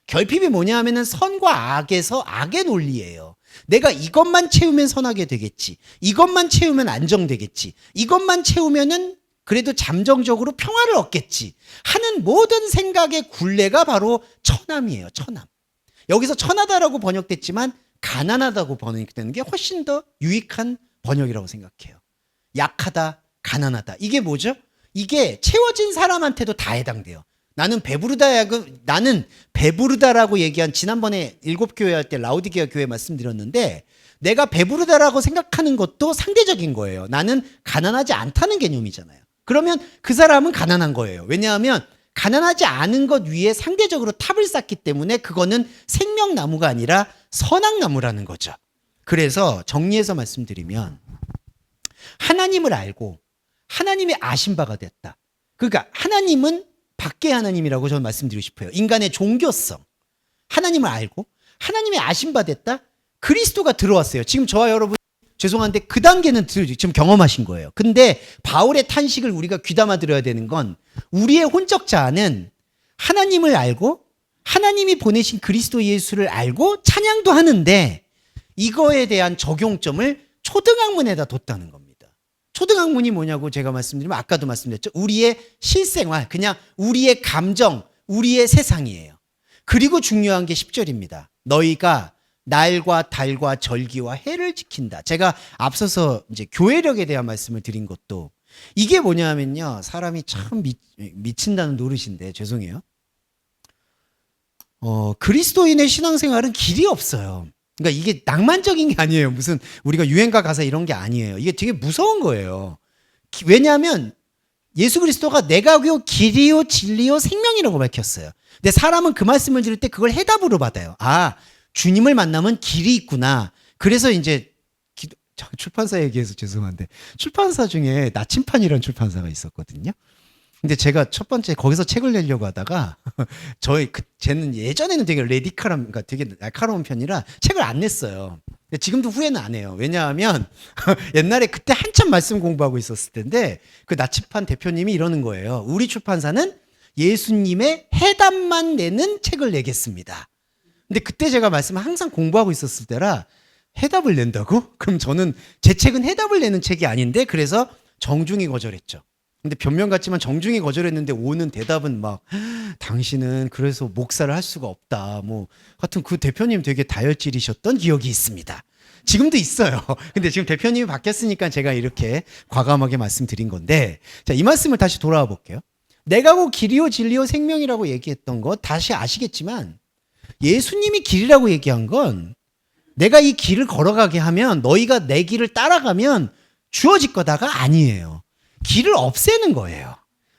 결핍이 뭐냐 하면은 선과 악에서 악의 논리예요. 내가 이것만 채우면 선하게 되겠지. 이것만 채우면 안정되겠지. 이것만 채우면은 그래도 잠정적으로 평화를 얻겠지 하는 모든 생각의 굴레가 바로 천함이에요. 천함. 여기서 천하다라고 번역됐지만 가난하다고 번역되는 게 훨씬 더 유익한 번역이라고 생각해요. 약하다, 가난하다. 이게 뭐죠? 이게 채워진 사람한테도 다 해당돼요. 나는 배부르다라고 얘기한, 지난번에 7교회 할 때 라우디게아 교회 말씀드렸는데, 내가 배부르다라고 생각하는 것도 상대적인 거예요. 나는 가난하지 않다는 개념이잖아요. 그러면 그 사람은 가난한 거예요. 왜냐하면 가난하지 않은 것 위에 상대적으로 탑을 쌓기 때문에 그거는 생명나무가 아니라 선악나무라는 거죠. 그래서 정리해서 말씀드리면, 하나님을 알고 하나님의 아신 바가 됐다. 그러니까 하나님은 밖의 하나님이라고 저는 말씀드리고 싶어요. 인간의 종교성. 하나님을 알고 하나님의 아신 바 됐다. 그리스도가 들어왔어요. 지금 저와 여러분, 죄송한데 그 단계는 지금 경험하신 거예요. 근데 바울의 탄식을 우리가 귀담아 들어야 되는 건, 우리의 혼적 자아는 하나님을 알고 하나님이 보내신 그리스도 예수를 알고 찬양도 하는데, 이거에 대한 적용점을 초등학문에다 뒀다는 겁니다. 초등학문이 뭐냐고 제가 말씀드리면, 아까도 말씀드렸죠. 우리의 실생활, 그냥 우리의 감정, 우리의 세상이에요. 그리고 중요한 게 10절입니다. 너희가 날과 달과 절기와 해를 지킨다. 제가 앞서서 이제 교회력에 대한 말씀을 드린 것도, 이게 뭐냐면요, 사람이 참 미친다는 노릇인데, 죄송해요. 그리스도인의 신앙생활은 길이 없어요. 그러니까 이게 낭만적인 게 아니에요. 무슨 우리가 유행가 가사 이런 게 아니에요. 이게 되게 무서운 거예요. 왜냐하면 예수 그리스도가 내가 길이요 진리요 생명이라고 밝혔어요. 근데 사람은 그 말씀을 들을 때 그걸 해답으로 받아요. 아, 주님을 만나면 길이 있구나. 그래서 이제 출판사 얘기해서 죄송한데, 출판사 중에 나침판이라는 출판사가 있었거든요. 근데 제가 첫 번째 거기서 책을 내려고 하다가 쟤는 예전에는 되게 그러니까 되게 날카로운 편이라 책을 안 냈어요. 근데 지금도 후회는 안 해요. 왜냐하면 옛날에 그때 한참 말씀 공부하고 있었을 텐데, 그 나침판 대표님이 이러는 거예요. 우리 출판사는 예수님의 해답만 내는 책을 내겠습니다. 근데 그때 제가 말씀을 항상 공부하고 있었을 때라, 해답을 낸다고? 그럼 저는 제 책은 해답을 내는 책이 아닌데, 그래서 정중히 거절했죠. 근데 변명 같지만 정중히 거절했는데 오는 대답은 막, 당신은 그래서 목사를 할 수가 없다. 뭐 하여튼 그 대표님 되게 다혈질이셨던 기억이 있습니다. 지금도 있어요. 근데 지금 대표님이 바뀌었으니까 제가 이렇게 과감하게 말씀드린 건데, 자, 이 말씀을 다시 돌아와 볼게요. 내가 곧 길이요 진리요 생명이라고 얘기했던 것 다시 아시겠지만, 예수님이 길이라고 얘기한 건, 내가 이 길을 걸어가게 하면, 너희가 내 길을 따라가면 주어질 거다가 아니에요. 길을 없애는 거예요.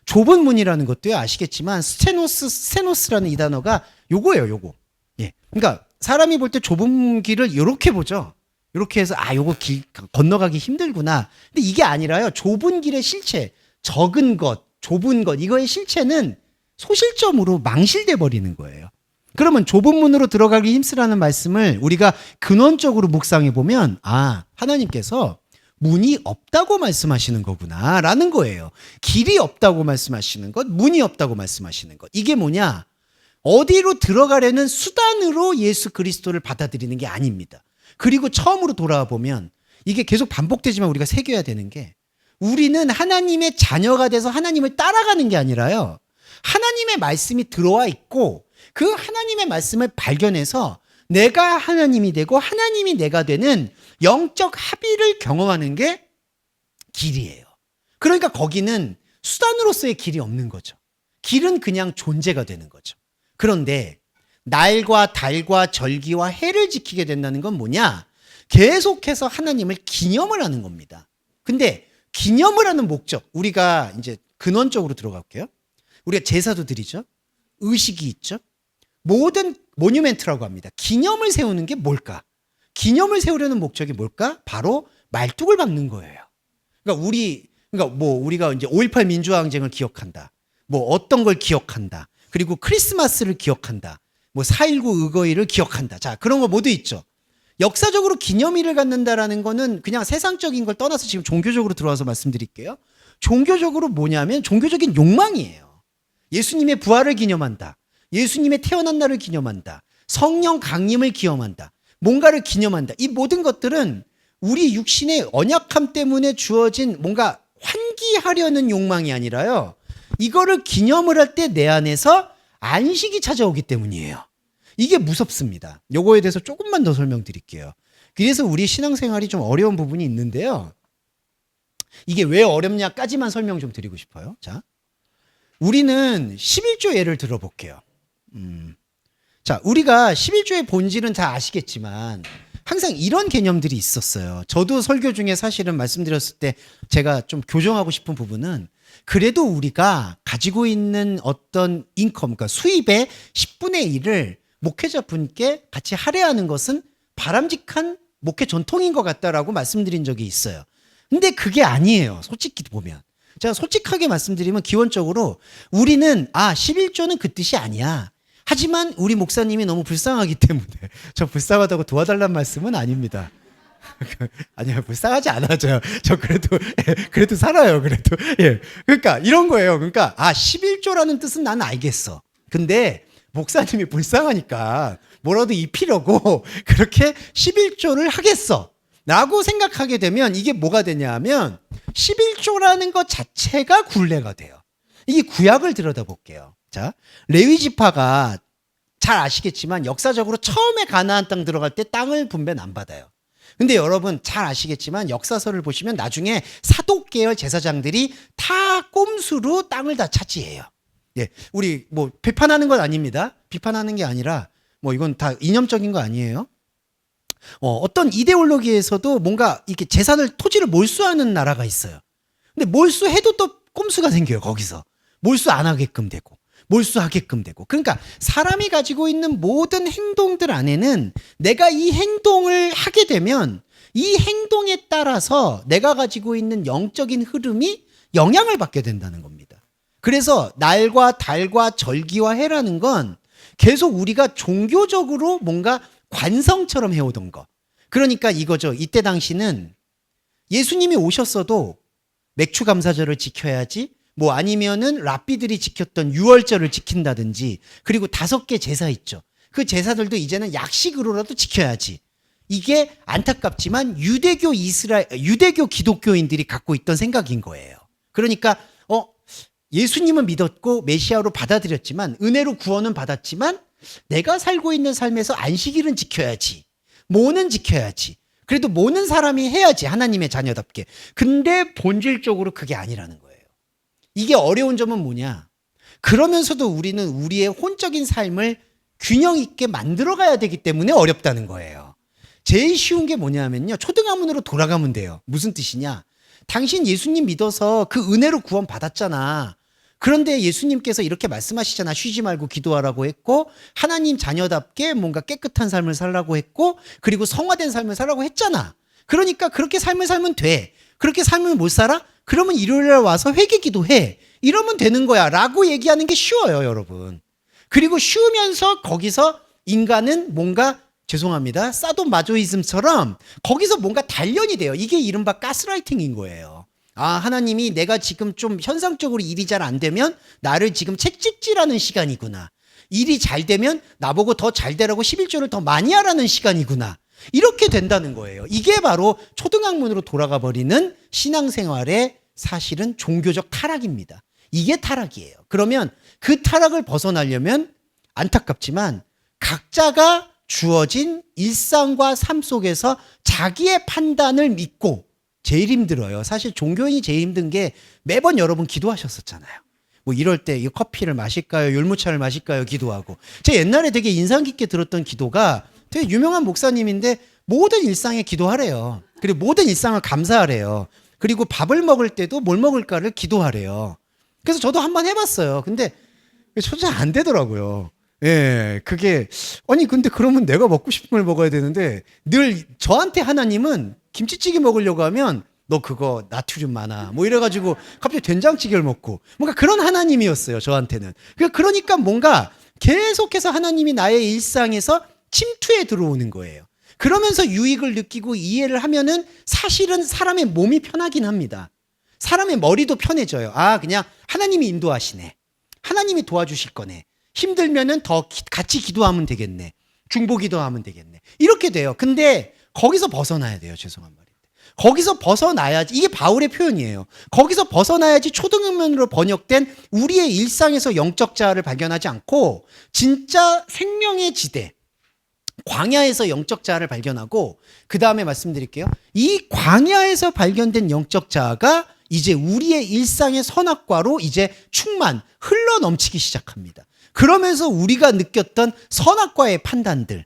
좁은 문이라는 것도요, 아시겠지만 스테노스라는 이 단어가 요거예요, 요거. 예. 그러니까 사람이 볼 때 좁은 길을 요렇게 보죠. 요렇게 해서 요거 길 건너가기 힘들구나. 근데 이게 아니라요. 좁은 길의 실체, 적은 것, 좁은 것, 이거의 실체는 소실점으로 망실돼 버리는 거예요. 그러면 좁은 문으로 들어가기 힘쓰라는 말씀을 우리가 근원적으로 묵상해 보면, 하나님께서 문이 없다고 말씀하시는 거구나 라는 거예요. 길이 없다고 말씀하시는 것, 문이 없다고 말씀하시는 것. 이게 뭐냐? 어디로 들어가려는 수단으로 예수 그리스도를 받아들이는 게 아닙니다. 그리고 처음으로 돌아와 보면, 이게 계속 반복되지만 우리가 새겨야 되는 게, 우리는 하나님의 자녀가 돼서 하나님을 따라가는 게 아니라요, 하나님의 말씀이 들어와 있고 그 하나님의 말씀을 발견해서 내가 하나님이 되고 하나님이 내가 되는 영적 합의를 경험하는 게 길이에요. 그러니까 거기는 수단으로서의 길이 없는 거죠. 길은 그냥 존재가 되는 거죠. 그런데 날과 달과 절기와 해를 지키게 된다는 건 뭐냐? 계속해서 하나님을 기념을 하는 겁니다. 근데 기념을 하는 목적, 우리가 이제 근원적으로 들어갈게요. 우리가 제사도 드리죠. 의식이 있죠. 모든 모뉴멘트라고 합니다. 기념을 세우는 게 뭘까? 기념을 세우려는 목적이 뭘까? 바로 말뚝을 박는 거예요. 그러니까 우리가 이제 5.18 민주화항쟁을 기억한다. 뭐 어떤 걸 기억한다. 그리고 크리스마스를 기억한다. 뭐 4.19 의거일을 기억한다. 자, 그런 거 모두 있죠. 역사적으로 기념일을 갖는다라는 거는 그냥 세상적인 걸 떠나서 지금 종교적으로 들어와서 말씀드릴게요. 종교적으로 뭐냐면 종교적인 욕망이에요. 예수님의 부활을 기념한다. 예수님의 태어난 날을 기념한다. 성령 강림을 기념한다. 뭔가를 기념한다. 이 모든 것들은 우리 육신의 언약함 때문에 주어진 뭔가 환기하려는 욕망이 아니라요. 이거를 기념을 할 때 내 안에서 안식이 찾아오기 때문이에요. 이게 무섭습니다. 요거에 대해서 조금만 더 설명드릴게요. 그래서 우리 신앙생활이 좀 어려운 부분이 있는데요. 이게 왜 어렵냐까지만 설명 좀 드리고 싶어요. 자, 우리는 11조 예를 들어볼게요. 자, 우리가 11조의 본질은 다 아시겠지만 항상 이런 개념들이 있었어요. 저도 설교 중에 사실은 말씀드렸을 때 제가 좀 교정하고 싶은 부분은 그래도 우리가 가지고 있는 어떤 인컴, 그러니까 수입의 10분의 1을 목회자분께 같이 할애하는 것은 바람직한 목회 전통인 것 같다라고 말씀드린 적이 있어요. 근데 그게 아니에요. 솔직히 보면. 제가 솔직하게 말씀드리면 기본적으로 우리는 11조는 그 뜻이 아니야. 하지만 우리 목사님이 너무 불쌍하기 때문에 저 불쌍하다고 도와달라는 말씀은 아닙니다. 아니요, 불쌍하지 않아져요. 저 그래도 살아요. 그래도. 예. 그러니까 이런 거예요. 그러니까 11조라는 뜻은 난 알겠어. 근데 목사님이 불쌍하니까 뭐라도 입히려고 그렇게 11조를 하겠어. 라고 생각하게 되면 이게 뭐가 되냐면 11조라는 것 자체가 굴레가 돼요. 이게 구약을 들여다볼게요. 자, 레위 지파가 잘 아시겠지만 역사적으로 처음에 가나안 땅 들어갈 때 땅을 분배는 안 받아요. 근데 여러분 잘 아시겠지만 역사서를 보시면 나중에 사독 계열 제사장들이 다 꼼수로 땅을 다 차지해요. 예, 우리 뭐 비판하는 건 아닙니다. 비판하는 게 아니라 뭐 이건 다 이념적인 거 아니에요. 어떤 이데올로기에서도 뭔가 이렇게 재산을 토지를 몰수하는 나라가 있어요. 근데 몰수해도 또 꼼수가 생겨요. 거기서 몰수 안 하게끔 되고 몰수하게끔 되고. 그러니까 사람이 가지고 있는 모든 행동들 안에는 내가 이 행동을 하게 되면 이 행동에 따라서 내가 가지고 있는 영적인 흐름이 영향을 받게 된다는 겁니다. 그래서 날과 달과 절기와 해라는 건 계속 우리가 종교적으로 뭔가 관성처럼 해오던 거. 그러니까 이거죠. 이때 당시는 예수님이 오셨어도 맥주 감사절을 지켜야지, 뭐 아니면은 랍비들이 지켰던 유월절을 지킨다든지, 그리고 5개 제사 있죠. 그 제사들도 이제는 약식으로라도 지켜야지. 이게 안타깝지만 유대교 기독교인들이 갖고 있던 생각인 거예요. 그러니까 예수님은 믿었고 메시아로 받아들였지만, 은혜로 구원은 받았지만 내가 살고 있는 삶에서 안식일은 지켜야지. 모는 지켜야지. 그래도 모는 사람이 해야지. 하나님의 자녀답게. 근데 본질적으로 그게 아니라는 거예요. 이게 어려운 점은 뭐냐? 그러면서도 우리는 우리의 혼적인 삶을 균형 있게 만들어 가야 되기 때문에 어렵다는 거예요. 제일 쉬운 게 뭐냐면요. 초등학문으로 돌아가면 돼요. 무슨 뜻이냐? 당신 예수님 믿어서 그 은혜로 구원 받았잖아. 그런데 예수님께서 이렇게 말씀하시잖아. 쉬지 말고 기도하라고 했고, 하나님 자녀답게 뭔가 깨끗한 삶을 살라고 했고, 그리고 성화된 삶을 살라고 했잖아. 그러니까 그렇게 삶을 살면 돼. 그렇게 삶을 못 살아? 그러면 일요일에 와서 회개 기도해. 이러면 되는 거야. 라고 얘기하는 게 쉬워요, 여러분. 그리고 쉬우면서 거기서 인간은 뭔가, 죄송합니다, 사돈 마조이즘처럼 거기서 뭔가 단련이 돼요. 이게 이른바 가스라이팅인 거예요. 하나님이 내가 지금 좀 현상적으로 일이 잘 안 되면 나를 지금 채찍질하는 시간이구나. 일이 잘 되면 나보고 더 잘 되라고 11조를 더 많이 하라는 시간이구나. 이렇게 된다는 거예요. 이게 바로 초등학문으로 돌아가 버리는 신앙생활의 사실은 종교적 타락입니다. 이게 타락이에요. 그러면 그 타락을 벗어나려면 안타깝지만 각자가 주어진 일상과 삶 속에서 자기의 판단을 믿고 제일 힘들어요. 사실 종교인이 제일 힘든 게 매번 여러분 기도하셨었잖아요. 뭐 이럴 때 이 커피를 마실까요? 율무차를 마실까요? 기도하고. 제가 옛날에 되게 인상 깊게 들었던 기도가 되게 유명한 목사님인데 모든 일상에 기도하래요. 그리고 모든 일상을 감사하래요. 그리고 밥을 먹을 때도 뭘 먹을까를 기도하래요. 그래서 저도 한번 해봤어요. 근데 잘 안 되더라고요. 예, 그게 아니 근데 그러면 내가 먹고 싶은 걸 먹어야 되는데 늘 저한테 하나님은 김치찌개 먹으려고 하면 너 그거 나트륨 많아 뭐 이래가지고 갑자기 된장찌개를 먹고 뭔가 그런 하나님이었어요 저한테는. 그러니까 뭔가 계속해서 하나님이 나의 일상에서 침투해 들어오는 거예요. 그러면서 유익을 느끼고 이해를 하면은 사실은 사람의 몸이 편하긴 합니다. 사람의 머리도 편해져요. 아, 그냥 하나님이 인도하시네. 하나님이 도와주실 거네. 힘들면은 더 같이 기도하면 되겠네. 중보기도 하면 되겠네. 이렇게 돼요. 근데 거기서 벗어나야 돼요. 죄송한 말인데. 거기서 벗어나야지. 이게 바울의 표현이에요. 거기서 벗어나야지 초등학문으로 번역된 우리의 일상에서 영적 자아를 발견하지 않고 진짜 생명의 지대, 광야에서 영적 자아를 발견하고 그 다음에 말씀드릴게요. 이 광야에서 발견된 영적 자아가 이제 우리의 일상의 선악과로 이제 충만, 흘러 넘치기 시작합니다. 그러면서 우리가 느꼈던 선악과의 판단들,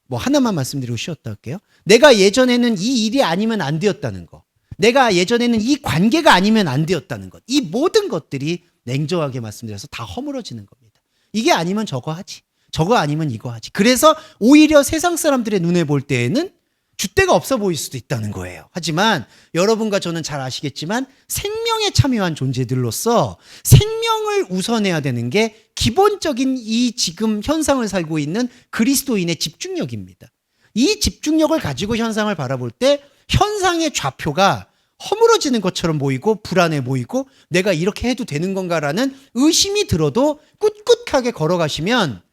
뭐 하나만 말씀드리고 쉬었다 할게요. 내가 예전에는 이 일이 아니면 안 되었다는 거, 내가 예전에는 이 관계가 아니면 안 되었다는 것, 이 모든 것들이 냉정하게 말씀드려서 다 허물어지는 겁니다. 이게 아니면 저거 하지, 저거 아니면 이거 하지. 그래서 오히려 세상 사람들의 눈에 볼 때에는 줏대가 없어 보일 수도 있다는 거예요. 하지만 여러분과 저는 잘 아시겠지만 생명에 참여한 존재들로서 생명을 우선해야 되는 게 기본적인 이 지금 현상을 살고 있는 그리스도인의 집중력입니다. 이 집중력을 가지고 현상을 바라볼 때 현상의 좌표가 허물어지는 것처럼 보이고 불안해 보이고 내가 이렇게 해도 되는 건가라는 의심이 들어도 꿋꿋하게 걸어가시면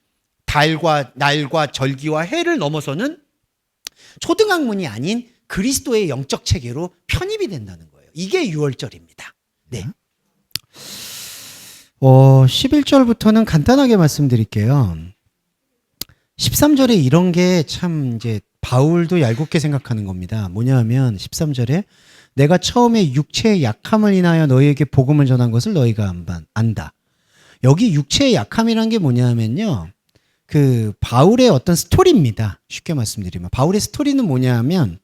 달과 날과 절기와 해를 넘어서는 초등학문이 아닌 그리스도의 영적 체계로 편입이 된다는 거예요. 이게 유월절입니다. 네. 11절부터는 간단하게 말씀드릴게요. 13절에 이런 게 참 이제 바울도 얄궂게 생각하는 겁니다. 뭐냐면 13절에 내가 처음에 육체의 약함을 인하여 너희에게 복음을 전한 것을 너희가 안다. 여기 육체의 약함이란 게 뭐냐면요. 그 바울의 어떤 스토리입니다. 쉽게 말씀드리면 바울의 스토리는 뭐냐면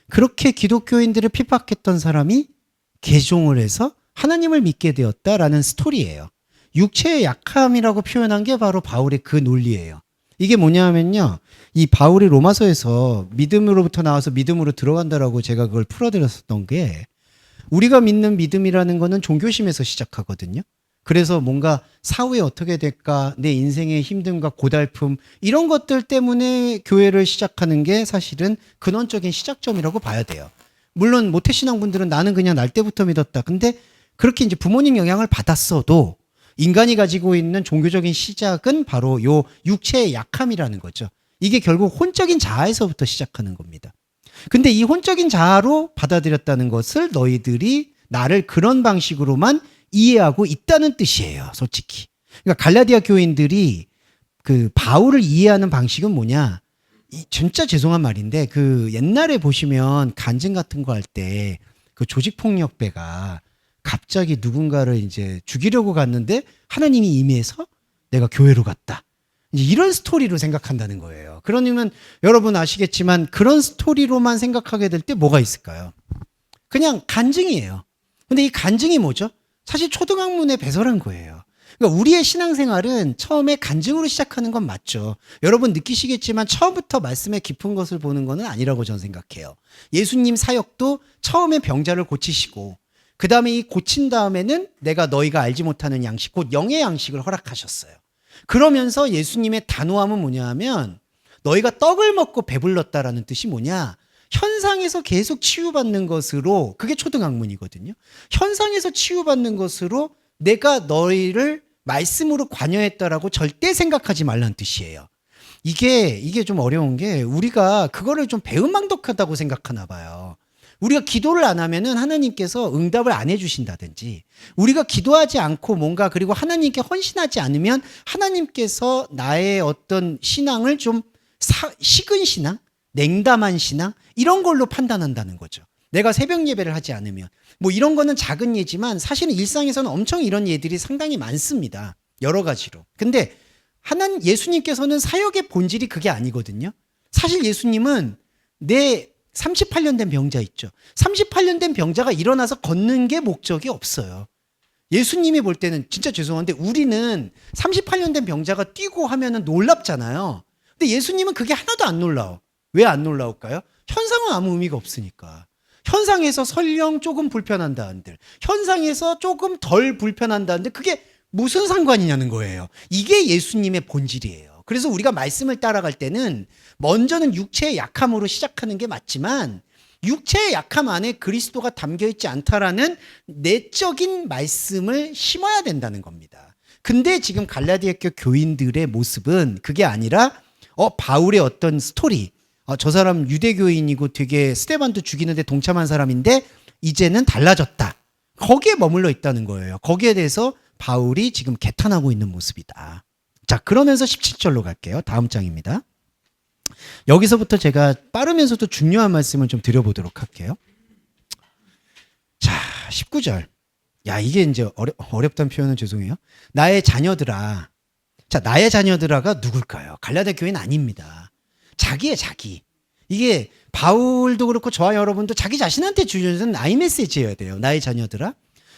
그렇게 기독교인들을 핍박했던 사람이 개종을 해서 하나님을 믿게 되었다라는 스토리예요. 육체의 약함이라고 표현한 게 바로 바울의 그 논리예요. 이게 뭐냐면요. 이 바울이 로마서에서 믿음으로부터 나와서 믿음으로 들어간다라고 제가 그걸 풀어드렸었던 게 우리가 믿는 믿음이라는 거는 종교심에서 시작하거든요. 그래서 뭔가 사후에 어떻게 될까, 내 인생의 힘듦과 고달픔 이런 것들 때문에 교회를 시작하는 게 사실은 근원적인 시작점이라고 봐야 돼요. 물론 모태신앙분들은 나는 그냥 날 때부터 믿었다. 근데 그렇게 이제 부모님 영향을 받았어도 인간이 가지고 있는 종교적인 시작은 바로 요 육체의 약함이라는 거죠. 이게 결국 혼적인 자아에서부터 시작하는 겁니다. 근데 이 혼적인 자아로 받아들였다는 것을 너희들이 나를 그런 방식으로만 이해하고 있다는 뜻이에요, 솔직히. 그러니까 갈라디아 교인들이 그 바울을 이해하는 방식은 뭐냐? 진짜 죄송한 말인데 그 옛날에 보시면 간증 같은 거 할 때 그 조직폭력배가 갑자기 누군가를 이제 죽이려고 갔는데 하나님이 임해서 내가 교회로 갔다. 이제 이런 스토리로 생각한다는 거예요. 그러면 여러분 아시겠지만 그런 스토리로만 생각하게 될 때 뭐가 있을까요? 그냥 간증이에요. 근데 이 간증이 뭐죠? 사실 초등학문에 배설한 거예요. 그러니까 우리의 신앙생활은 처음에 간증으로 시작하는 건 맞죠. 여러분 느끼시겠지만 처음부터 말씀의 깊은 것을 보는 거는 아니라고 저는 생각해요. 예수님 사역도 처음에 병자를 고치시고 그 다음에 이 고친 다음에는 내가 너희가 알지 못하는 양식, 곧 영의 양식을 허락하셨어요. 그러면서 예수님의 단호함은 뭐냐 하면 너희가 떡을 먹고 배불렀다라는 뜻이 뭐냐? 현상에서 계속 치유받는 것으로, 그게 초등학문이거든요. 현상에서 치유받는 것으로 내가 너희를 말씀으로 관여했다라고 절대 생각하지 말라는 뜻이에요. 이게 좀 어려운 게 우리가 그거를 좀 배은망덕하다고 생각하나 봐요. 우리가 기도를 안 하면은 하나님께서 응답을 안 해주신다든지, 우리가 기도하지 않고 뭔가 그리고 하나님께 헌신하지 않으면 하나님께서 나의 어떤 신앙을 좀 식은 신앙, 냉담한 신앙 이런 걸로 판단한다는 거죠. 내가 새벽 예배를 하지 않으면 뭐 이런 거는 작은 예지만 사실은 일상에서는 엄청 이런 예들이 상당히 많습니다. 여러 가지로. 근데 예수님께서는 사역의 본질이 그게 아니거든요. 사실 예수님은 내 38년 된 병자 있죠. 38년 된 병자가 일어나서 걷는 게 목적이 없어요. 예수님이 볼 때는 진짜 죄송한데 우리는 38년 된 병자가 뛰고 하면은 놀랍잖아요. 근데 예수님은 그게 하나도 안 놀라워. 왜 안 놀라울까요? 현상은 아무 의미가 없으니까. 현상에서 설령 조금 불편한다 한들, 현상에서 조금 덜 불편한다 한들 그게 무슨 상관이냐는 거예요. 이게 예수님의 본질이에요. 그래서 우리가 말씀을 따라갈 때는 먼저는 육체의 약함으로 시작하는 게 맞지만 육체의 약함 안에 그리스도가 담겨 있지 않다라는 내적인 말씀을 심어야 된다는 겁니다. 근데 지금 갈라디아 교 교인들의 모습은 그게 아니라 바울의 어떤 스토리, 저 사람 유대교인이고 되게 스데반도 죽이는데 동참한 사람인데 이제는 달라졌다. 거기에 머물러 있다는 거예요. 거기에 대해서 바울이 지금 개탄하고 있는 모습이다. 자, 그러면서 17절로 갈게요. 다음 장입니다. 여기서부터 제가 빠르면서도 중요한 말씀을 좀 드려보도록 할게요. 자, 19절. 야, 이게 이제 어렵다는 표현은 죄송해요. 나의 자녀들아. 자, 나의 자녀들아가 누굴까요? 갈라디아 교회는 아닙니다. 자기의 자기. 이게 바울도 그렇고 저와 여러분도 자기 자신한테 주는 나의 메시지여야 돼요. 나의 자녀들아.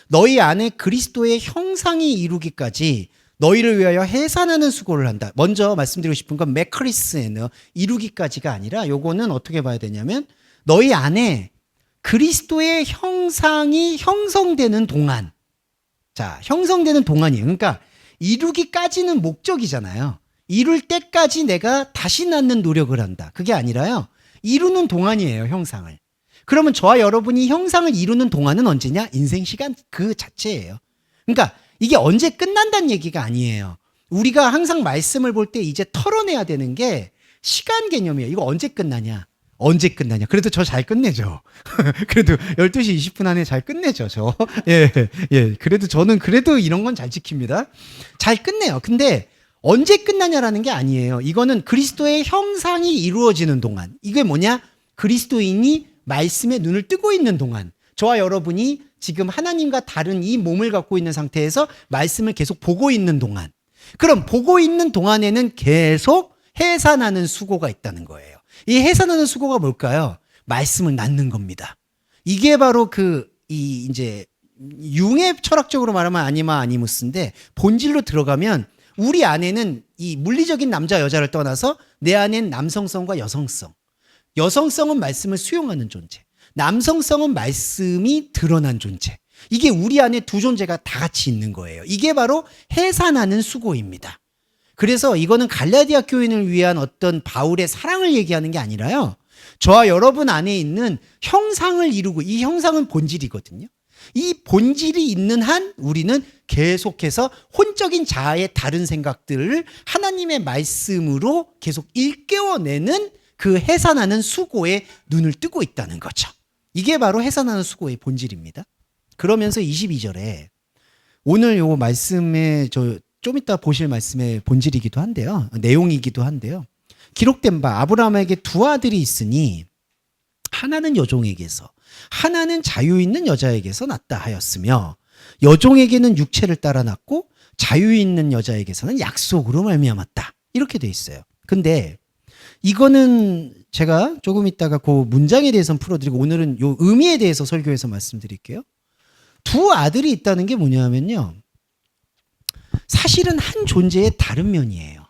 너희 안에 그리스도의 형상이 이루기까지 너희를 위하여 해산하는 수고를 한다. 먼저 말씀드리고 싶은 건 메크리스에는 이루기까지가 아니라 요거는 어떻게 봐야 되냐면 너희 안에 그리스도의 형상이 형성되는 동안. 자, 형성되는 동안이에요. 그러니까 이루기까지는 목적이잖아요. 이룰 때까지 내가 다시 낳는 노력을 한다. 그게 아니라요. 이루는 동안이에요, 형상을. 그러면 저와 여러분이 형상을 이루는 동안은 언제냐? 인생 시간 그 자체예요. 그러니까 이게 언제 끝난다는 얘기가 아니에요. 우리가 항상 말씀을 볼 때 이제 털어내야 되는 게 시간 개념이에요. 이거 언제 끝나냐? 언제 끝나냐? 그래도 저 잘 끝내죠. 그래도 12시 20분 안에 잘 끝내죠, 저. 예. 그래도 저는 그래도 이런 건 잘 지킵니다. 잘 끝내요. 근데 언제 끝나냐라는 게 아니에요. 이거는 그리스도의 형상이 이루어지는 동안. 이게 뭐냐? 그리스도인이 말씀에 눈을 뜨고 있는 동안. 저와 여러분이 지금 하나님과 다른 이 몸을 갖고 있는 상태에서 말씀을 계속 보고 있는 동안. 그럼 보고 있는 동안에는 계속 해산하는 수고가 있다는 거예요. 이 해산하는 수고가 뭘까요? 말씀을 낳는 겁니다. 이게 바로 이제 융의 철학적으로 말하면 아니마 아니무스인데 본질로 들어가면 우리 안에는 이 물리적인 남자 여자를 떠나서 내 안엔 남성성과 여성성. 여성성은 말씀을 수용하는 존재. 남성성은 말씀이 드러난 존재. 이게 우리 안에 두 존재가 다 같이 있는 거예요. 이게 바로 해산하는 수고입니다. 그래서 이거는 갈라디아 교인을 위한 어떤 바울의 사랑을 얘기하는 게 아니라요. 저와 여러분 안에 있는 형상을 이루고 이 형상은 본질이거든요. 이 본질이 있는 한 우리는 계속해서 혼적인 자아의 다른 생각들을 하나님의 말씀으로 계속 일깨워내는 그 해산하는 수고에 눈을 뜨고 있다는 거죠. 이게 바로 해산하는 수고의 본질입니다. 그러면서 22절에 오늘 요 말씀에 좀 이따 보실 말씀의 본질이기도 한데요. 내용이기도 한데요. 기록된 바 아브라함에게 두 아들이 있으니 하나는 여종에게서 하나는 자유 있는 여자에게서 낳다 하였으며 여종에게는 육체를 따라 낳고 자유 있는 여자에게서는 약속으로 말미암았다. 이렇게 돼 있어요. 근데 이거는 제가 조금 있다가 그 문장에 대해서는 풀어드리고 오늘은 요 의미에 대해서 설교해서 말씀드릴게요. 두 아들이 있다는 게 뭐냐면요. 사실은 한 존재의 다른 면이에요.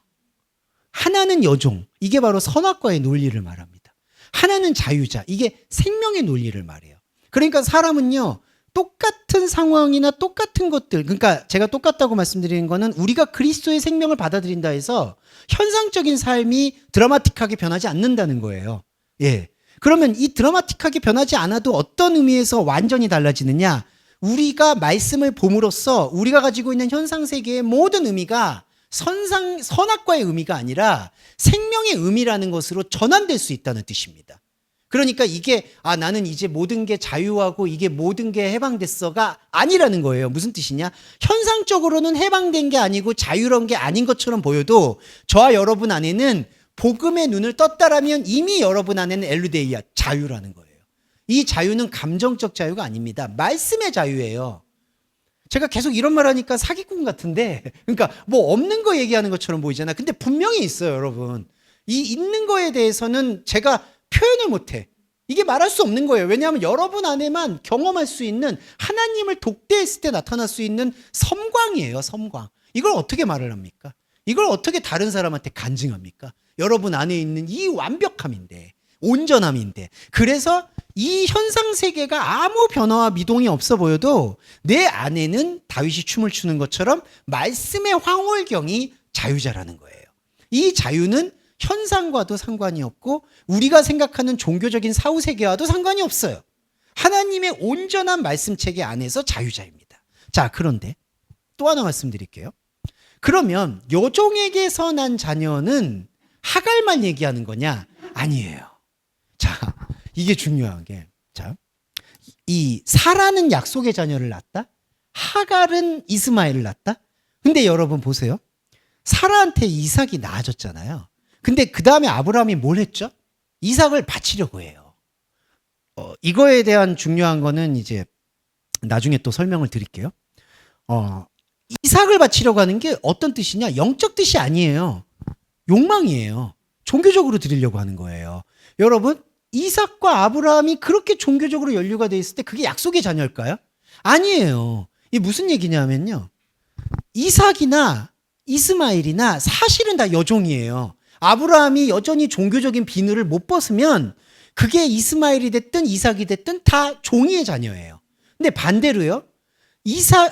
하나는 여종, 이게 바로 선악과의 논리를 말합니다. 하나는 자유자, 이게 생명의 논리를 말해요. 그러니까 사람은요, 똑같은 상황이나 똑같은 것들, 그러니까 제가 똑같다고 말씀드리는 거는 우리가 그리스도의 생명을 받아들인다 해서 현상적인 삶이 드라마틱하게 변하지 않는다는 거예요. 예. 그러면 이 드라마틱하게 변하지 않아도 어떤 의미에서 완전히 달라지느냐? 우리가 말씀을 봄으로써 우리가 가지고 있는 현상 세계의 모든 의미가 선악과의 의미가 아니라 생명의 의미라는 것으로 전환될 수 있다는 뜻입니다. 그러니까 이게 나는 이제 모든 게 자유하고 이게 모든 게 해방됐어가 아니라는 거예요. 무슨 뜻이냐? 현상적으로는 해방된 게 아니고 자유로운 게 아닌 것처럼 보여도 저와 여러분 안에는 복음의 눈을 떴다라면 이미 여러분 안에는 엘루데이아, 자유라는 거예요. 이 자유는 감정적 자유가 아닙니다. 말씀의 자유예요. 제가 계속 이런 말 하니까 사기꾼 같은데, 그러니까 뭐 없는 거 얘기하는 것처럼 보이잖아. 근데 분명히 있어요, 여러분. 이 있는 거에 대해서는 제가 표현을 못해. 이게 말할 수 없는 거예요. 왜냐하면 여러분 안에만 경험할 수 있는, 하나님을 독대했을 때 나타날 수 있는 섬광이에요, 섬광. 이걸 어떻게 말을 합니까? 이걸 어떻게 다른 사람한테 간증합니까? 여러분 안에 있는 이 완벽함인데, 온전함인데. 그래서 이 현상 세계가 아무 변화와 미동이 없어 보여도 내 안에는 다윗이 춤을 추는 것처럼 말씀의 황홀경이 자유자라는 거예요. 이 자유는 현상과도 상관이 없고 우리가 생각하는 종교적인 사후 세계와도 상관이 없어요. 하나님의 온전한 말씀체계 안에서 자유자입니다. 자, 그런데 또 하나 말씀드릴게요. 그러면 여종에게서 난 자녀는 하갈만 얘기하는 거냐? 아니에요. 자, 이게 중요한 게, 자, 이 사라는 약속의 자녀를 낳았다. 하갈은 이스마엘을 낳았다. 근데 여러분 보세요. 사라한테 이삭이 낳아졌잖아요. 근데 그 다음에 아브라함이 뭘 했죠? 이삭을 바치려고 해요. 이거에 대한 중요한 거는 이제 나중에 또 설명을 드릴게요. 이삭을 바치려고 하는 게 어떤 뜻이냐? 영적 뜻이 아니에요. 욕망이에요. 종교적으로 드리려고 하는 거예요. 여러분, 이삭과 아브라함이 그렇게 종교적으로 연류가 돼 있을 때 그게 약속의 자녀일까요? 아니에요. 이게 무슨 얘기냐면요. 이삭이나 이스마엘이나 사실은 다 여종이에요. 아브라함이 여전히 종교적인 비늘을 못 벗으면 그게 이스마엘이 됐든 이삭이 됐든 다 종이의 자녀예요. 근데 반대로요.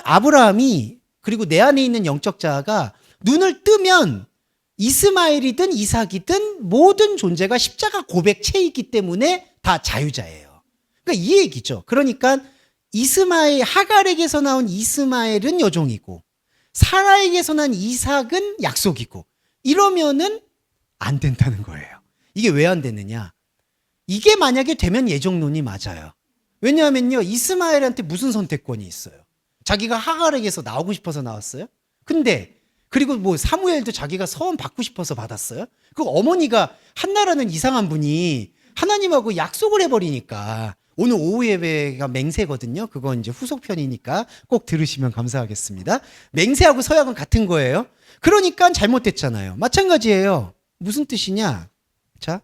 아브라함이 그리고 내 안에 있는 영적 자아가 눈을 뜨면 이스마엘이든 이삭이든 모든 존재가 십자가 고백체이기 때문에 다 자유자예요. 그러니까 이 얘기죠. 그러니까 하갈에게서 나온 이스마엘은 여종이고 사라에게서 난 이삭은 약속이고 이러면은 안 된다는 거예요. 이게 왜 안 되느냐? 이게 만약에 되면 예정론이 맞아요. 왜냐하면요, 이스마엘한테 무슨 선택권이 있어요? 자기가 하갈에게서 나오고 싶어서 나왔어요? 근데 그리고 뭐 사무엘도 자기가 서원 받고 싶어서 받았어요? 그 어머니가 한나라는 이상한 분이 하나님하고 약속을 해버리니까 오늘 오후 예배가 맹세거든요. 그건 이제 후속편이니까 꼭 들으시면 감사하겠습니다. 맹세하고 서약은 같은 거예요. 그러니까 잘못됐잖아요. 마찬가지예요. 무슨 뜻이냐? 자,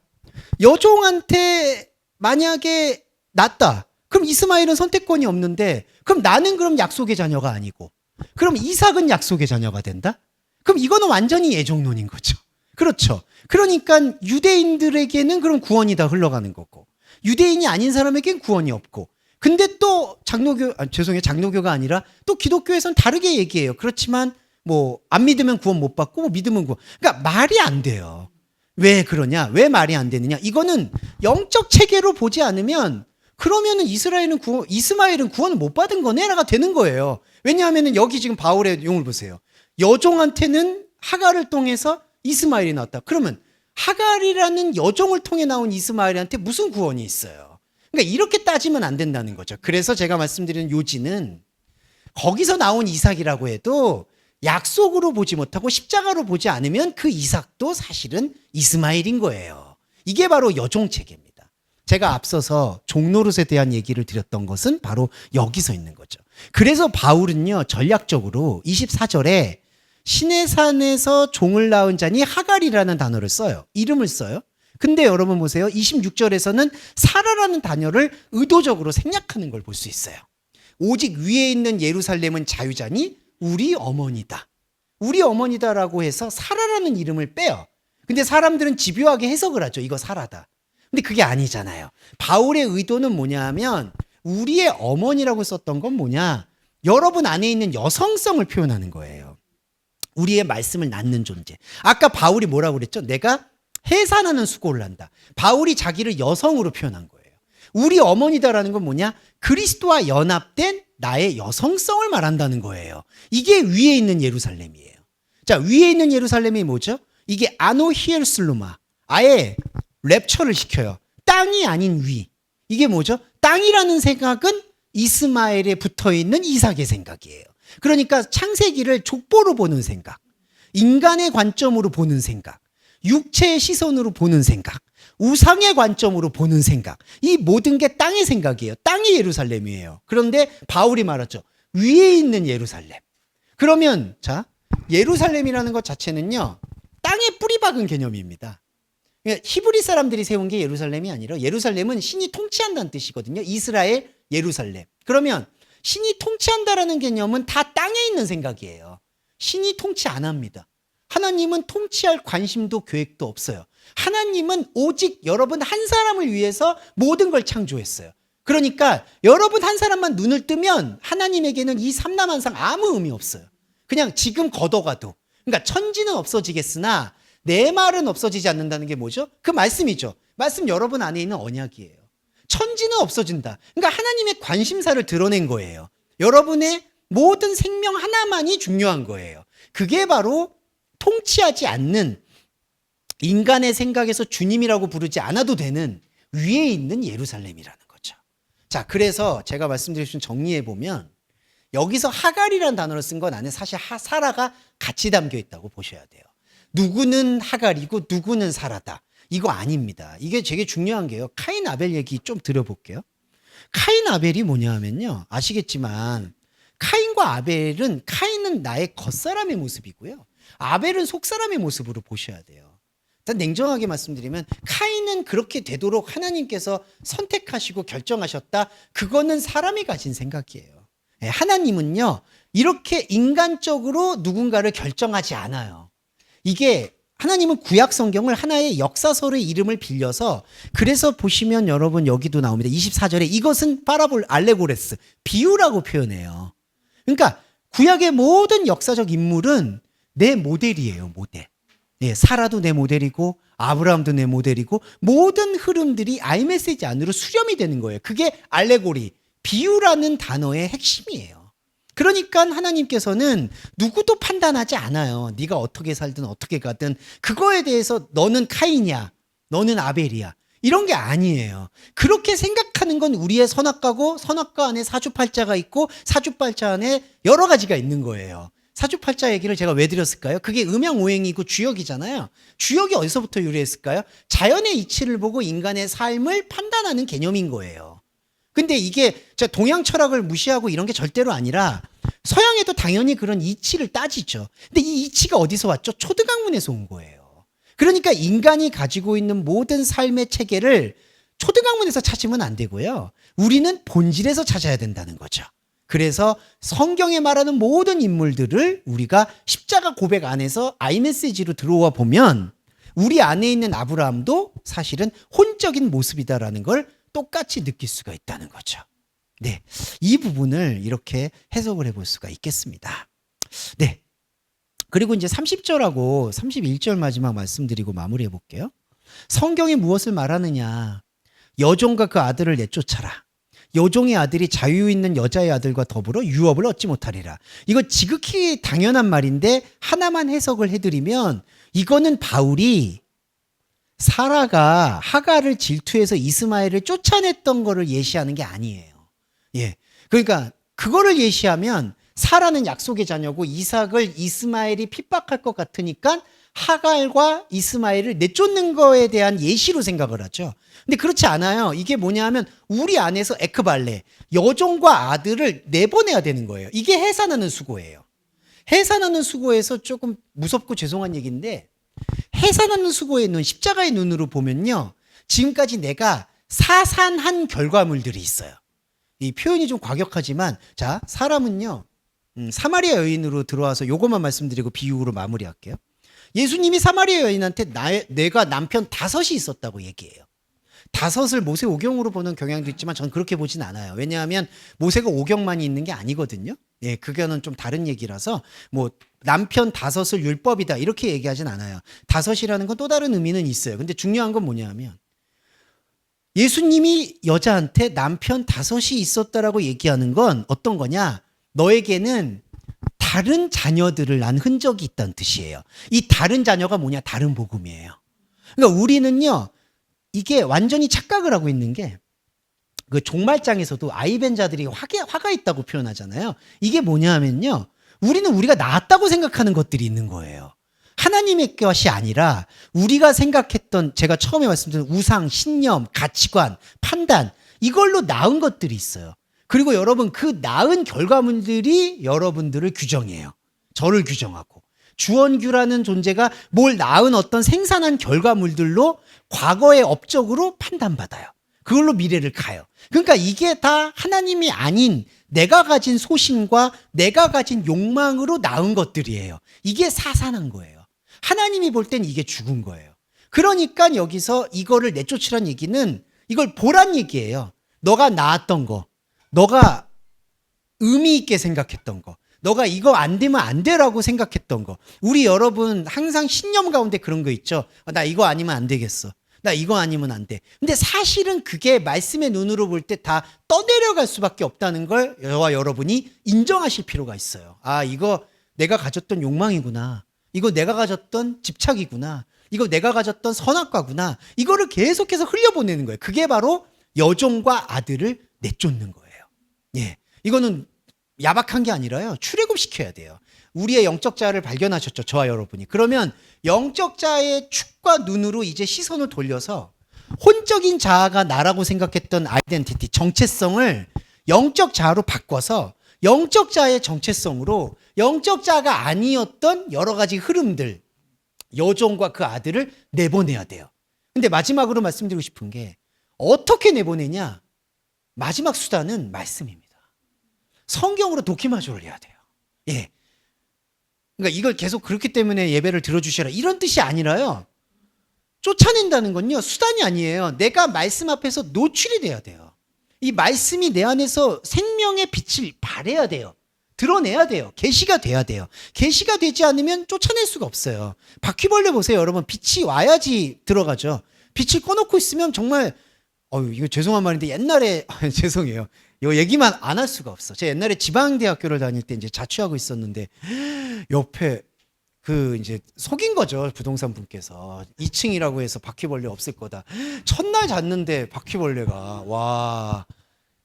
여종한테 만약에 낳았다. 그럼 이스마엘은 선택권이 없는데 그럼 나는 그럼 약속의 자녀가 아니고 그럼 이삭은 약속의 자녀가 된다? 그럼 이거는 완전히 예정론인 거죠. 그렇죠. 그러니까 유대인들에게는 그럼 구원이 다 흘러가는 거고 유대인이 아닌 사람에겐 구원이 없고 근데 또 장로교가 아니라 또 기독교에서는 다르게 얘기해요. 그렇지만 뭐 안 믿으면 구원 못 받고 뭐 믿으면 구원. 그러니까 말이 안 돼요. 왜 그러냐? 왜 말이 안 되느냐? 이거는 영적 체계로 보지 않으면 그러면은 이스마엘은 구원을 못 받은 거네라가 되는 거예요. 왜냐하면은 여기 지금 바울의 용을 보세요. 여종한테는 하갈을 통해서 이스마엘이 나왔다. 그러면 하갈이라는 여종을 통해 나온 이스마엘한테 무슨 구원이 있어요? 그러니까 이렇게 따지면 안 된다는 거죠. 그래서 제가 말씀드리는 요지는 거기서 나온 이삭이라고 해도 약속으로 보지 못하고 십자가로 보지 않으면 그 이삭도 사실은 이스마엘인 거예요. 이게 바로 여종 체계입니다. 제가 앞서서 종노릇에 대한 얘기를 드렸던 것은 바로 여기서 있는 거죠. 그래서 바울은요, 전략적으로 24절에 시내산에서 종을 낳은 자니 하갈이라는 단어를 써요. 이름을 써요. 근데 여러분 보세요. 26절에서는 사라라는 단어를 의도적으로 생략하는 걸 볼 수 있어요. 오직 위에 있는 예루살렘은 자유자니 우리 어머니다. 우리 어머니다라고 해서 사라라는 이름을 빼요. 근데 사람들은 집요하게 해석을 하죠. 이거 사라다. 근데 그게 아니잖아요. 바울의 의도는 뭐냐 하면 우리의 어머니라고 썼던 건 뭐냐? 여러분 안에 있는 여성성을 표현하는 거예요. 우리의 말씀을 낳는 존재. 아까 바울이 뭐라고 그랬죠? 내가 해산하는 수고를 한다. 바울이 자기를 여성으로 표현한 거예요. 우리 어머니다라는 건 뭐냐? 그리스도와 연합된 나의 여성성을 말한다는 거예요. 이게 위에 있는 예루살렘이에요. 자, 위에 있는 예루살렘이 뭐죠? 이게 아노히엘슬로마. 아예 랩처를 시켜요. 땅이 아닌 위. 이게 뭐죠? 땅이라는 생각은 이스마엘에 붙어있는 이삭의 생각이에요. 그러니까 창세기를 족보로 보는 생각, 인간의 관점으로 보는 생각, 육체의 시선으로 보는 생각, 우상의 관점으로 보는 생각, 이 모든 게 땅의 생각이에요. 땅이 예루살렘이에요. 그런데 바울이 말하죠. 위에 있는 예루살렘. 그러면 자, 예루살렘이라는 것 자체는요, 땅에 뿌리 박은 개념입니다. 히브리 사람들이 세운 게 예루살렘이 아니라 예루살렘은 신이 통치한다는 뜻이거든요. 이스라엘, 예루살렘. 그러면 신이 통치한다라는 개념은 다 땅에 있는 생각이에요. 신이 통치 안 합니다. 하나님은 통치할 관심도 계획도 없어요. 하나님은 오직 여러분 한 사람을 위해서 모든 걸 창조했어요. 그러니까 여러분 한 사람만 눈을 뜨면 하나님에게는 이 삼라만상 아무 의미 없어요. 그냥 지금 걷어가도. 그러니까 천지는 없어지겠으나 내 말은 없어지지 않는다는 게 뭐죠? 그 말씀이죠. 말씀 여러분 안에 있는 언약이에요. 천지는 없어진다. 그러니까 하나님의 관심사를 드러낸 거예요. 여러분의 모든 생명 하나만이 중요한 거예요. 그게 바로 통치하지 않는 인간의 생각에서 주님이라고 부르지 않아도 되는 위에 있는 예루살렘이라는 거죠. 자, 그래서 제가 말씀드린 정리해 보면 여기서 하갈이라는 단어를 쓴 건 안에 사실 사라가 같이 담겨 있다고 보셔야 돼요. 누구는 하갈이고 누구는 사라다. 이거 아닙니다. 이게 되게 중요한 게요. 카인 아벨 얘기 좀 드려볼게요. 카인 아벨이 뭐냐 하면요. 아시겠지만 카인과 아벨은 카인은 나의 겉사람의 모습이고요. 아벨은 속사람의 모습으로 보셔야 돼요. 일단 냉정하게 말씀드리면 카인은 그렇게 되도록 하나님께서 선택하시고 결정하셨다. 그거는 사람이 가진 생각이에요. 하나님은요. 이렇게 인간적으로 누군가를 결정하지 않아요. 이게 하나님은 구약 성경을 하나의 역사서의 이름을 빌려서 그래서 보시면 여러분 여기도 나옵니다. 24절에 이것은 파라볼 알레고레스 비유라고 표현해요. 그러니까 구약의 모든 역사적 인물은 내 모델이에요. 모델. 예, 사라도 내 모델이고 아브라함도 내 모델이고 모든 흐름들이 아이메시지 안으로 수렴이 되는 거예요. 그게 알레고리, 비유라는 단어의 핵심이에요. 그러니까 하나님께서는 누구도 판단하지 않아요. 네가 어떻게 살든 어떻게 가든 그거에 대해서 너는 카인이야, 너는 아벨이야. 이런 게 아니에요. 그렇게 생각하는 건 우리의 선악과고 선악과 안에 사주팔자가 있고 사주팔자 안에 여러 가지가 있는 거예요. 사주팔자 얘기를 제가 왜 드렸을까요? 그게 음양오행이고 주역이잖아요. 주역이 어디서부터 유래했을까요? 자연의 이치를 보고 인간의 삶을 판단하는 개념인 거예요. 근데 이게 동양 철학을 무시하고 이런 게 절대로 아니라 서양에도 당연히 그런 이치를 따지죠. 근데 이 이치가 어디서 왔죠? 초등학문에서 온 거예요. 그러니까 인간이 가지고 있는 모든 삶의 체계를 초등학문에서 찾으면 안 되고요. 우리는 본질에서 찾아야 된다는 거죠. 그래서 성경에 말하는 모든 인물들을 우리가 십자가 고백 안에서 아이메시지로 들어와 보면 우리 안에 있는 아브라함도 사실은 혼적인 모습이다라는 걸 똑같이 느낄 수가 있다는 거죠. 네, 이 부분을 이렇게 해석을 해볼 수가 있겠습니다. 네, 그리고 이제 30절하고 31절 마지막 말씀드리고 마무리해 볼게요. 성경이 무엇을 말하느냐? 여종과 그 아들을 내쫓아라. 여종의 아들이 자유 있는 여자의 아들과 더불어 유업을 얻지 못하리라. 이거 지극히 당연한 말인데 하나만 해석을 해드리면 이거는 바울이 사라가 하갈을 질투해서 이스마엘을 쫓아냈던 거를 예시하는 게 아니에요. 예. 그러니까 그거를 예시하면 사라는 약속의 자녀고 이삭을 이스마엘이 핍박할 것 같으니까 하갈과 이스마엘을 내쫓는 거에 대한 예시로 생각을 하죠. 근데 그렇지 않아요. 이게 뭐냐 하면 우리 안에서 에크발레, 여종과 아들을 내보내야 되는 거예요. 이게 해산하는 수고예요. 해산하는 수고에서 조금 무섭고 죄송한 얘기인데 해산하는 수고의 눈, 십자가의 눈으로 보면요. 지금까지 내가 사산한 결과물들이 있어요. 이 표현이 좀 과격하지만 자, 사람은요. 사마리아 여인으로 들어와서 요것만 말씀드리고 비유로 마무리할게요. 예수님이 사마리아 여인한테 내가 남편 5이 있었다고 얘기해요. 5을 모세 오경으로 보는 경향도 있지만 저는 그렇게 보진 않아요. 왜냐하면 모세가 오경만이 있는 게 아니거든요. 예, 그거는 좀 다른 얘기라서 뭐 남편 5을 율법이다 이렇게 얘기하진 않아요. 5이라는 건 또 다른 의미는 있어요. 근데 중요한 건 뭐냐면 예수님이 여자한테 남편 5이 있었다라고 얘기하는 건 어떤 거냐? 너에게는 다른 자녀들을 낳은 흔적이 있다는 뜻이에요. 이 다른 자녀가 뭐냐? 다른 복음이에요. 그러니까 우리는요. 이게 완전히 착각을 하고 있는 게 그 종말장에서도 아이벤자들이 화가 있다고 표현하잖아요. 이게 뭐냐 하면요. 우리는 우리가 낳았다고 생각하는 것들이 있는 거예요. 하나님의 것이 아니라 우리가 생각했던 제가 처음에 말씀드린 우상, 신념, 가치관, 판단 이걸로 낳은 것들이 있어요. 그리고 여러분 그 낳은 결과물들이 여러분들을 규정해요. 저를 규정하고. 주원규라는 존재가 뭘 낳은 어떤 생산한 결과물들로 과거의 업적으로 판단받아요. 그걸로 미래를 가요. 그러니까 이게 다 하나님이 아닌 내가 가진 소신과 내가 가진 욕망으로 낳은 것들이에요. 이게 사산한 거예요. 하나님이 볼 땐 이게 죽은 거예요. 그러니까 여기서 이거를 내쫓으란 얘기는 이걸 보란 얘기예요. 너가 낳았던 거, 너가 의미 있게 생각했던 거, 너가 이거 안 되면 안 되라고 생각했던 거. 우리 여러분 항상 신념 가운데 그런 거 있죠. 나 이거 아니면 안 되겠어. 나 이거 아니면 안 돼. 근데 사실은 그게 말씀의 눈으로 볼 때 다 떠내려갈 수밖에 없다는 걸 저와 여러분이 인정하실 필요가 있어요. 아, 이거 내가 가졌던 욕망이구나. 이거 내가 가졌던 집착이구나. 이거 내가 가졌던 선악과구나. 이거를 계속해서 흘려보내는 거예요. 그게 바로 여종과 아들을 내쫓는 거예요. 예. 이거는 야박한 게 아니라요. 출애굽시켜야 돼요. 우리의 영적 자아를 발견하셨죠. 저와 여러분이. 그러면 영적 자아의 축과 눈으로 이제 시선을 돌려서 혼적인 자아가 나라고 생각했던 아이덴티티, 정체성을 영적 자아로 바꿔서 영적 자아의 정체성으로 영적 자아가 아니었던 여러 가지 흐름들, 여종과 그 아들을 내보내야 돼요. 근데 마지막으로 말씀드리고 싶은 게 어떻게 내보내냐? 마지막 수단은 말씀입니다. 성경으로 도키마조를 해야 돼요. 예. 그러니까 이걸 계속 그렇기 때문에 예배를 들어주셔라 이런 뜻이 아니라요. 쫓아낸다는 건요 수단이 아니에요. 내가 말씀 앞에서 노출이 돼야 돼요. 이 말씀이 내 안에서 생명의 빛을 발해야 돼요. 드러내야 돼요. 계시가 돼야 돼요. 계시가 되지 않으면 쫓아낼 수가 없어요. 바퀴벌레 보세요, 여러분. 빛이 와야지 들어가죠. 빛을 꺼놓고 있으면 정말 이거 죄송한 말인데 옛날에 죄송해요. 이 얘기만 안 할 수가 없어. 제가 옛날에 지방대학교를 다닐 때 이제 자취하고 있었는데 옆에 이제 속인 거죠. 부동산 분께서 2층이라고 해서 바퀴벌레 없을 거다. 첫날 잤는데 바퀴벌레가 와.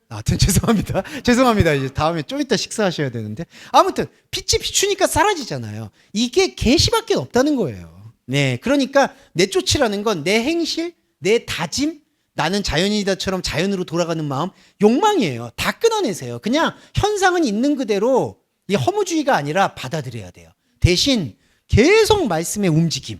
하여튼 죄송합니다. 죄송합니다. 이제 다음에 좀 이따 식사하셔야 되는데 아무튼 빛이 비추니까 사라지잖아요. 이게 계시밖에 없다는 거예요. 네, 그러니까 내쫓으라는 건 내 행실, 내 다짐, 나는 자연이다처럼 자연으로 돌아가는 마음, 욕망이에요. 다 끊어내세요. 그냥 현상은 있는 그대로 이 허무주의가 아니라 받아들여야 돼요. 대신 계속 말씀의 움직임,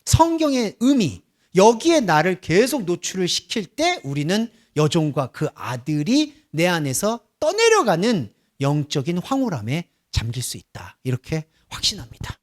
성경의 의미, 여기에 나를 계속 노출을 시킬 때 우리는 여종과 그 아들이 내 안에서 떠내려가는 영적인 황홀함에 잠길 수 있다. 이렇게 확신합니다.